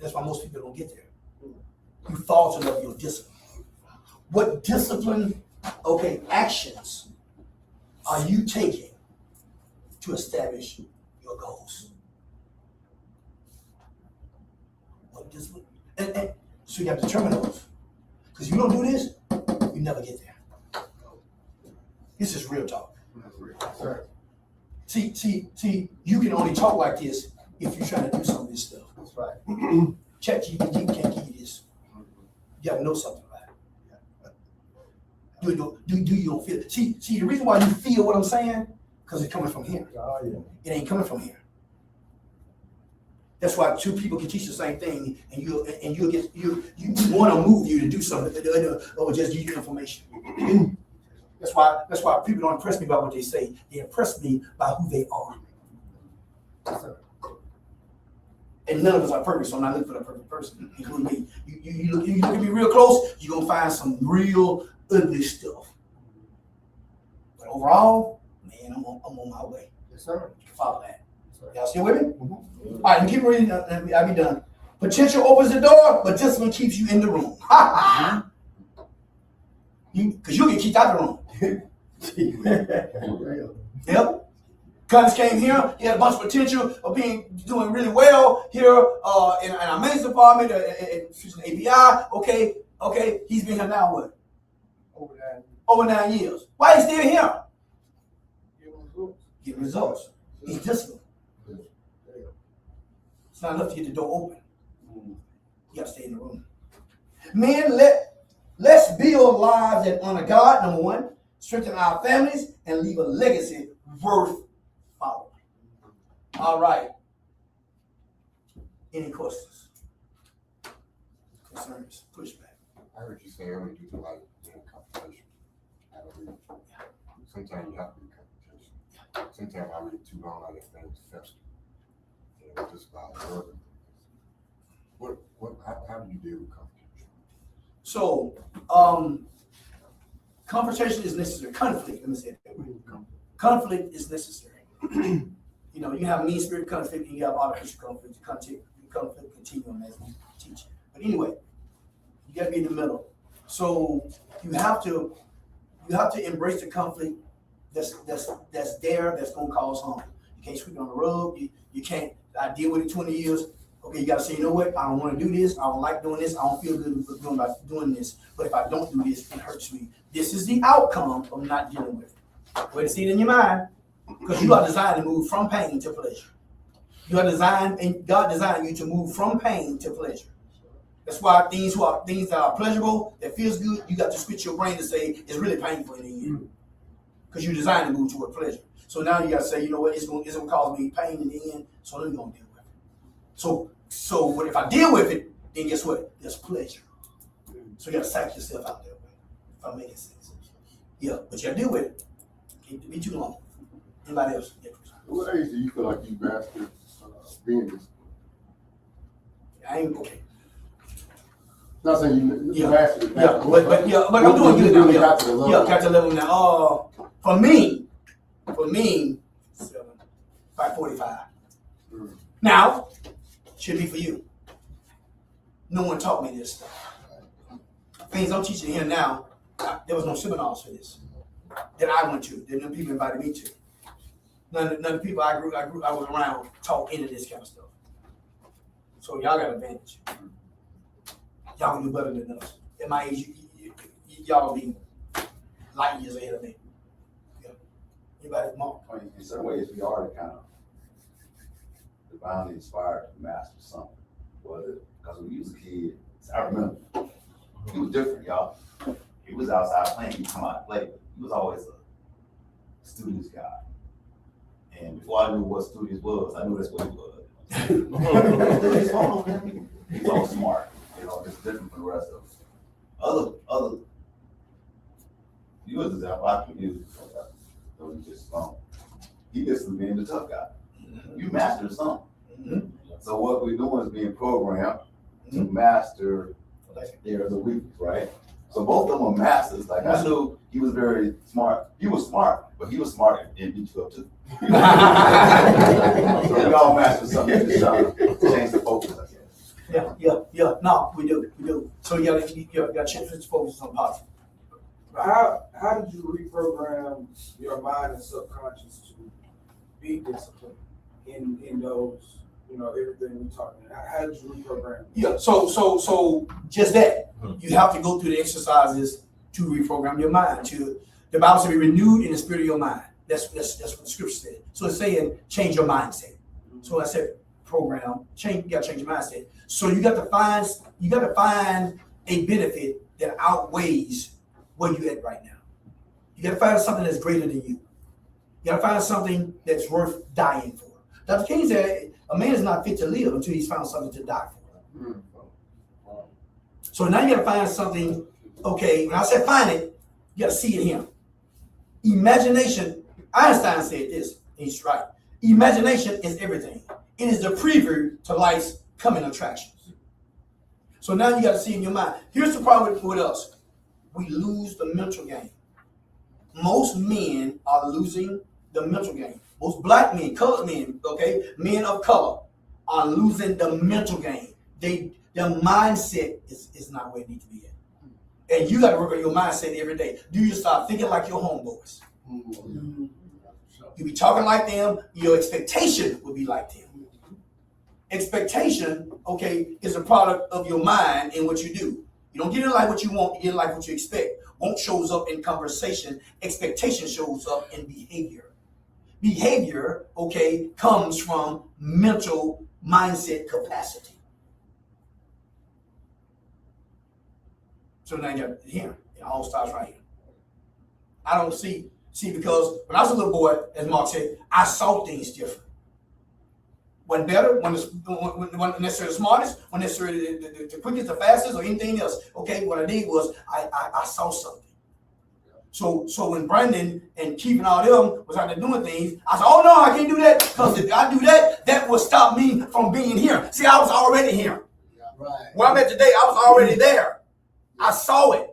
That's why most people don't get there. You fall to the level of your discipline. What discipline, actions are you taking to establish your goals? What discipline? And so you have to determine those. Because you don't do this, you never get there. This is real talk. Sir. See, you can only talk like this if you're trying to do some of this stuff. That's right. ChatGPT can't give you this. You gotta know something about it. Do you don't feel it? See, the reason why you feel what I'm saying, because it's coming from here. Oh, yeah. It ain't coming from here. That's why two people can teach the same thing, and you want to move you to do something, or just give you information. That's why people don't impress me by what they say. They impress me by who they are. And none of us are perfect, so I'm not looking for the perfect person, including me. You look at me real close, you're gonna find some real ugly stuff. But overall, man, I'm on my way. Yes, sir. You can follow that. Y'all still with me? All right, and keep reading. I'll be done. Potential opens the door, but discipline keeps you in the room. Because you get kicked out of the room. Yep. Connors came here. He had a bunch of potential of doing really well here in our maintenance department, in API. Okay. He's been here now what? Over 9 years. Why is he still here? Getting results. He's disciplined. It's not enough to get the door open. You gotta stay in the room. Men, let's build lives that honor God, number one, strengthen our families, and leave a legacy worth following. All right. Any questions? Concerns? Pushback? I heard you say earlier you do like competition. Sometimes you have to do competition. Sometimes I read too long, I get things fester. And it's just about working. How do you deal with competition? So, confrontation is necessary. Conflict, let me say it that way. Conflict is necessary. You have mean spirit conflict and you have artificial conflict. Conflict continuum as we teach. But anyway, you got to be in the middle. So you have to embrace the conflict that's there, that's gonna cause harm. You can't sweep it on the rug. You can't. I deal with it 20 years. Okay, you gotta say, you know what? I don't want to do this. I don't like doing this. I don't feel good about doing this. But if I don't do this, it hurts me. This is the outcome of not dealing with it. Way to see it in your mind, because you are designed to move from pain to pleasure. You are designed, and God designed you to move from pain to pleasure. That's why things that are pleasurable, that feels good, you got to switch your brain to say it's really painful in the end, because you're designed to move toward pleasure. So now you got to say, you know what? It's going to cause me pain in the end. So let me go deal with it. So what if I deal with it? Then guess what? There's pleasure. So you got to psych yourself out that way. If I'm making sense. Yeah, but you got to deal with it. Can't be too long. Anybody else? Yeah. What age do you feel like you mastered being this? I ain't okay. Not saying you mastered it. Yeah, but I'm doing good now. Yeah, got to the level now. For me, 545. Now, should be for you. No one taught me this stuff. Things I'm teaching here now, there was no seminars for this that I went to, that people invited me to. None of the people I was around taught any of this kind of stuff. So y'all got an advantage. Y'all can do better than us. At my age, y'all be light years ahead of me. Yeah. Anybody, Mark? I mean, in certain ways, we are kind of divinely inspired to master something. Whether, because when we was a kid, I remember, he was different, y'all. He was outside playing, he'd come out and play. He was always a studious guy. And before I knew what studious was, I knew that's what he was. He's all smart, you know, just different from the rest of us. Other, you as an example, I can use, so he just, he gets to being the tough guy. You master something. Mm-hmm. So what we're doing is being programmed to master areas of weakness, right? So both of them are masters. Like I knew he was very smart. He was smart, but he was smart and beat you up too. So we all master something, just change the focus, I guess. Yeah. No, we do. So you gotta change the focus on positive. How did you reprogram your mind and subconscious to be disciplined in those, everything we talking about? How did you reprogram? Yeah, so just that. You have to go through the exercises to reprogram your mind. The Bible says be renewed in the spirit of your mind. That's what the scripture said. So it's saying change your mindset. So I said program, you gotta change your mindset. So you got to find a benefit that outweighs where you at right now. You got to find something that's greater than you. You got to find something that's worth dying for. Dr. King said a man is not fit to live until he's found something to die for. So now you got to find something. Okay, when I said find it, you got to see it in him. Imagination. Einstein said this. He's right. Imagination is everything. It is the preview to life's coming attractions. So now you got to see in your mind. Here's the problem with us. We lose the mental game. Most men are losing the mental game. Most black men, colored men, okay, men of color are losing the mental game. Their mindset is not where it needs to be at. And you got to work on your mindset every day. Do you start thinking like your homeboys? You be talking like them, your expectation will be like them. Expectation, okay, is a product of your mind and what you do. You don't get in like what you want, you get in like what you expect. Won't shows up in conversation. Expectation shows up in behavior. Behavior, okay, comes from mental mindset capacity. So now you got here. It all starts right here. I don't see because when I was a little boy, as Mark said, I saw things different. Wasn't better, wasn't necessarily the smartest, wasn't necessarily the quickest, the fastest, or anything else. Okay, what I did was I saw something. So when Brandon and Keith and all them was out there doing things, I said, oh no, I can't do that, because if I do that, that will stop me from being here. See, I was already here. Right. Where I'm at today, I was already there. I saw it.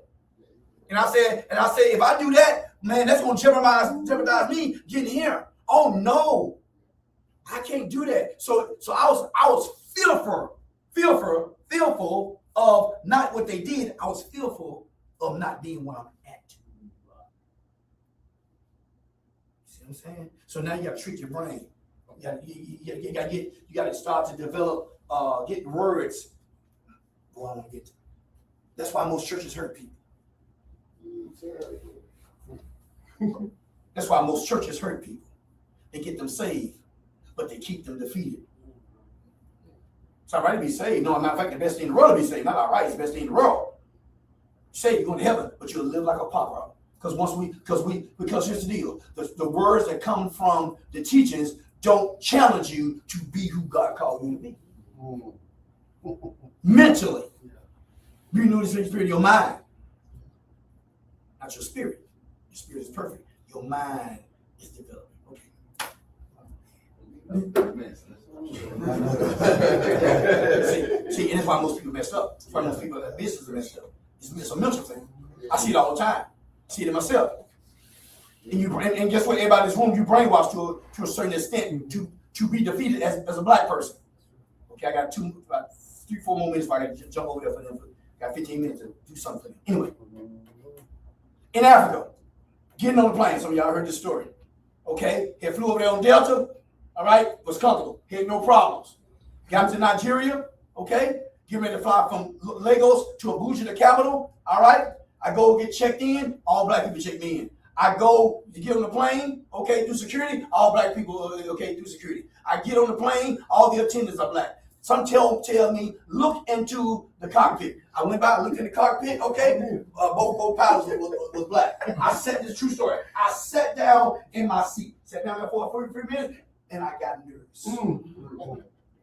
And I said, if I do that, man, that's gonna jeopardize me getting here. Oh no. I can't do that. So I was fearful of not what they did. I was fearful of not being where I'm at. See what I'm saying? So now you got to treat your brain. You got to start to develop, get words. Well, I want to get to. That's why most churches hurt people. That's why most churches hurt people. They get them saved, but they keep them defeated. It's all right to be saved. No, matter of fact, the best thing in the world to be saved. Not all right, it's the best thing in the world. Say you're going to heaven, but you'll live like a pauper. Because here's the deal. The words that come from the teachings don't challenge you to be who God called you to be. Mentally. You know this in the spirit of your mind. Not your spirit. Your spirit is perfect. Your mind is developing. See, and that's why most people messed up. That's why most people that business are messed up. It's a mental thing. I see it all the time. I see it in myself. And guess what? Everybody in this room, you brainwashed to a certain extent to be defeated as a black person. Okay, I got 3-4 more minutes before I got to jump over there for them. Got 15 minutes to do something. Anyway, in Africa, getting on the plane. Some of y'all heard this story. Okay, he flew over there on Delta. All right, was comfortable. He had no problems. Got to Nigeria. Okay, getting ready to fly from Lagos to Abuja, the capital. All right, I go get checked in. All black people check me in. I go to get on the plane, okay, through security, all black people, okay, through security. I get on the plane, all the attendants are black. Some tell me, look into the cockpit. I went by, looked in the cockpit, okay, both pilots was black. I sat, this is a true story. I sat down in my seat, sat down there for 43 minutes, and I got nervous.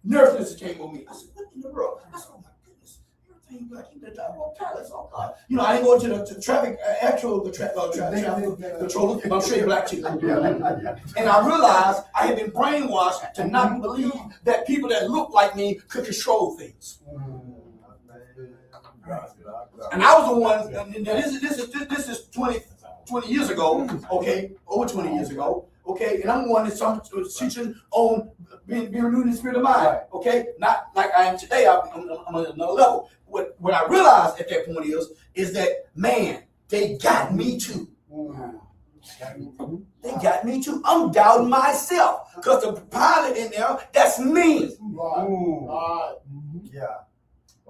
Nervousness came on me. I said, what in the world? I said, oh my goodness, everything black, you the doggone pilots, oh God. You know, I didn't go to the traffic, traffic controller, I'm straight black too. And I realized I had been brainwashed to not believe that people that looked like me could control things. And I was the one, and this is 20 years ago, okay, over 20 years ago, okay, and I'm the one that's teaching on being renewed in the spirit of mind, okay, not like I am today. I'm on another level. What I realized at that point is that, man, they got me too. They got me too. I'm doubting myself because the pilot in there, that's me. Yeah.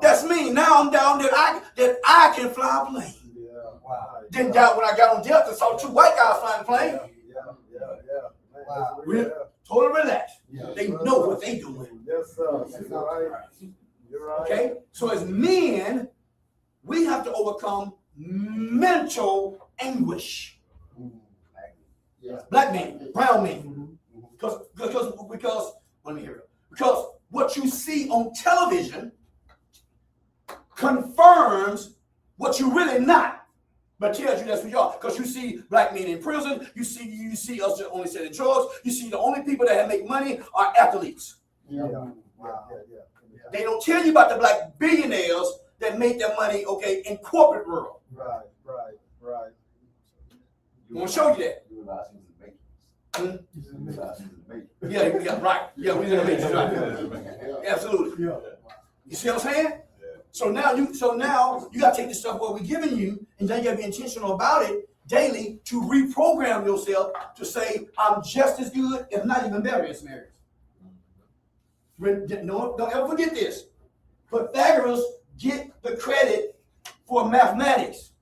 That's me. Now I'm down that I can fly a plane. Yeah. Wow. Didn't doubt when I got on Delta, saw two white guys flying a plane. Yeah. Wow. Totally relaxed. Yeah. They know what they doing. Yes, sir. You're right. You're right. Okay? So as men, we have to overcome mental anguish. Yeah. Black men, brown men. Because let me hear it. Because what you see on television confirms what you're really not, but tells you that's what you are. Because you see black men in prison, you see us that only selling drugs, you see the only people that make money are athletes. Yeah. They don't tell you about the black billionaires that make their money, okay, in corporate world. Right. I'm gonna show you that. You realize he was in the Matrix. You realize he was in the Matrix. Yeah, right. Yeah, we're gonna make you right. Absolutely. Yeah. You see what I'm saying? So now you gotta take the stuff what we're giving you, and then you gotta be intentional about it daily to reprogram yourself to say, I'm just as good, if not even better in some areas. Don't ever forget this. Pythagoras get the credit for mathematics,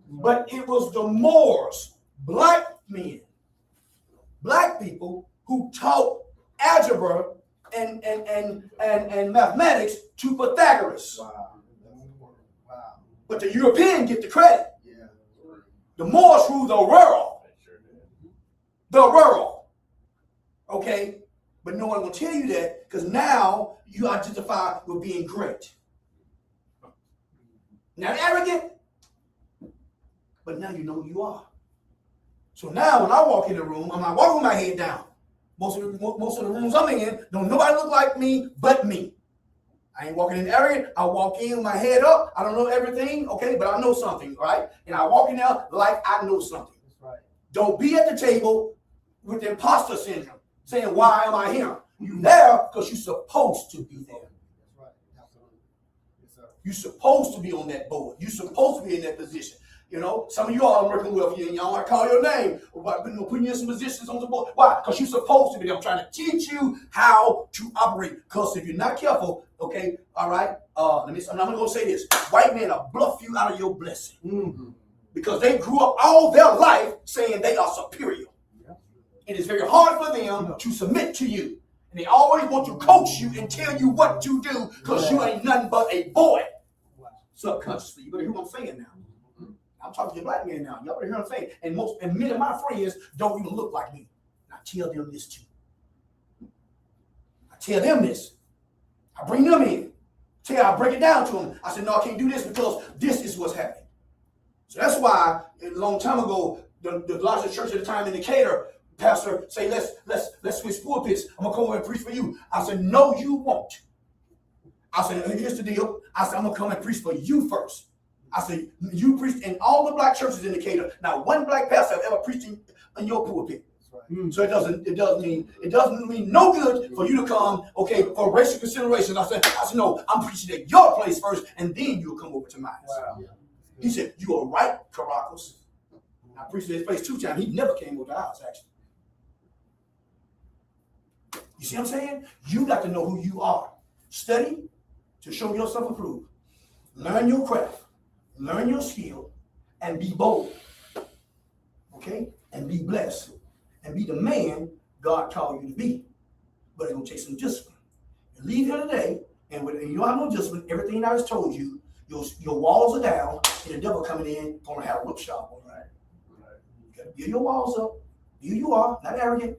but it was the Moors, black men, black people who taught algebra and mathematics to Pythagoras. Wow. But the European get the credit. Yeah. The Moors ruled the world. The world. Okay? But no one will tell you that because now you identify with being great. Not arrogant, but now you know who you are. So now when I walk in the room, I'm not walking with my head down. Most of the rooms I'm in, don't nobody look like me but me. I ain't walking in arrogant. I walk in with my head up. I don't know everything, okay, but I know something, right? And I walk in there like I know something. That's right. Don't be at the table with the imposter syndrome, saying, why am I here? You there because you're supposed to be there. That's right. Absolutely. Yes, sir. You're supposed to be on that board. You're supposed to be in that position. You know, some of you all are working with you and y'all want to call your name, but putting you in some positions on the board. Why? Because you're supposed to be there. I'm trying to teach you how to operate. Because if you're not careful, okay, all right, I'm not going to say this. White men will bluff you out of your blessing. Mm-hmm. Because they grew up all their life saying they are superior. It is very hard for them to submit to you. And they always want to coach you and tell you what to do because you ain't nothing but a boy. Subconsciously. You better hear what I'm saying now. I'm talking to black men now. Y'all better hear what I'm saying. And many of my friends don't even look like me. I tell them this too. I tell them this. I bring them in. I break it down to them. I said, no, I can't do this because this is what's happening. So that's why a long time ago, the largest church at the time in Decatur, pastor say, let's switch pulpits. I'm gonna come over and preach for you. I said, no, you won't. I said, here's the deal. I said, I'm gonna come and preach for you first. I said, you preached in all the black churches in Decatur. Not one black pastor have ever preached in your pulpit. So it doesn't mean no good for you to come, okay, for racial consideration. I said, no, I'm preaching at your place first, and then you'll come over to mine. Wow. He said, you are right, Caracas. I preached at his place 2 times. He never came over to ours, actually. You see what I'm saying? You got to know who you are. Study to show yourself approved. Learn your craft. Learn your skill and be bold. Okay? be blessed and be the man God called you to be. But it's gonna take some discipline. You leave here today, and you don't have no discipline, everything I just told you, your walls are down, and the devil coming in, gonna have a whip shop on you. You gotta build your walls up. You are, not arrogant.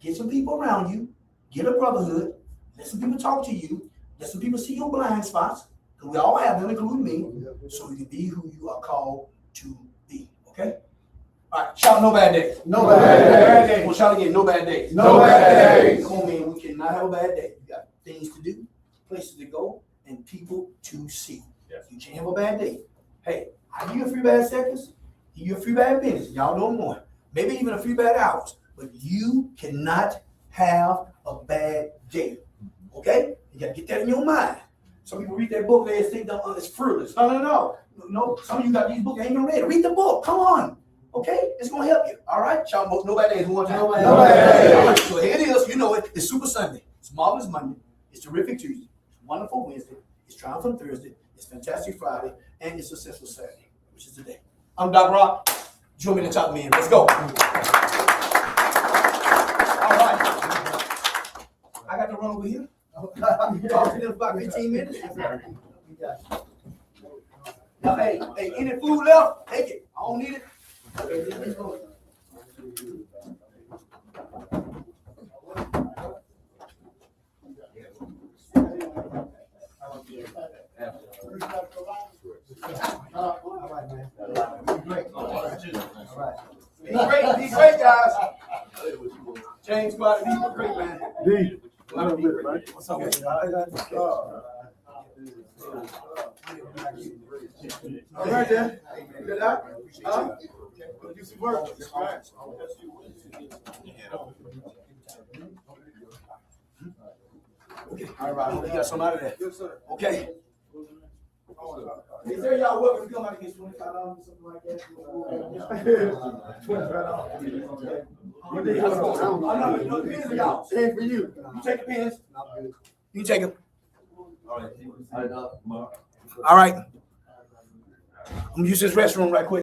Get some people around you, get a brotherhood, let some people talk to you, let some people see your blind spots, because we all have them, including me, so you can be who you are called to be. Okay? All right, shout no bad days. No bad days. We'll shout again, no bad days. No bad days. Come on, man, we cannot have a bad day. You got things to do, places to go, and people to see. Yes. You can't have a bad day. Hey, I give you a few bad seconds, give you a few bad minutes. Y'all know more. Maybe even a few bad hours. But you cannot have a bad day. Okay? You gotta get that in your mind. Some people read that book, they think that it's fruitless. No. Some of you got these books, ain't even read it. Read the book. Come on. Okay? It's gonna help you. All right? Shout no bad days one time. No bad days. All right, so here it is. You know it. It's Super Sunday. It's Marvelous Monday. It's Terrific Tuesday. It's Wonderful Wednesday. It's Triumphant Thursday. It's Fantastic Friday. And it's Successful Saturday, which is today. I'm Doc Rock. Join me in the top man. Let's go. All right. I got to run over here. Talk to them about 15 minutes. Now, hey, any food left? Take it. I don't need it. All right, man. Be great, guys. James, squad, be great, man. What's up, man? All right, then. Good luck. Do some work. Okay, all right, I hope you got some out of that. Yes, sir. Okay. Is there y'all welcome to come out and get $25 or something like that? No, the pens are y'all. Same for you. You take the pens. You take them. All right. I'm gonna use this restroom right quick.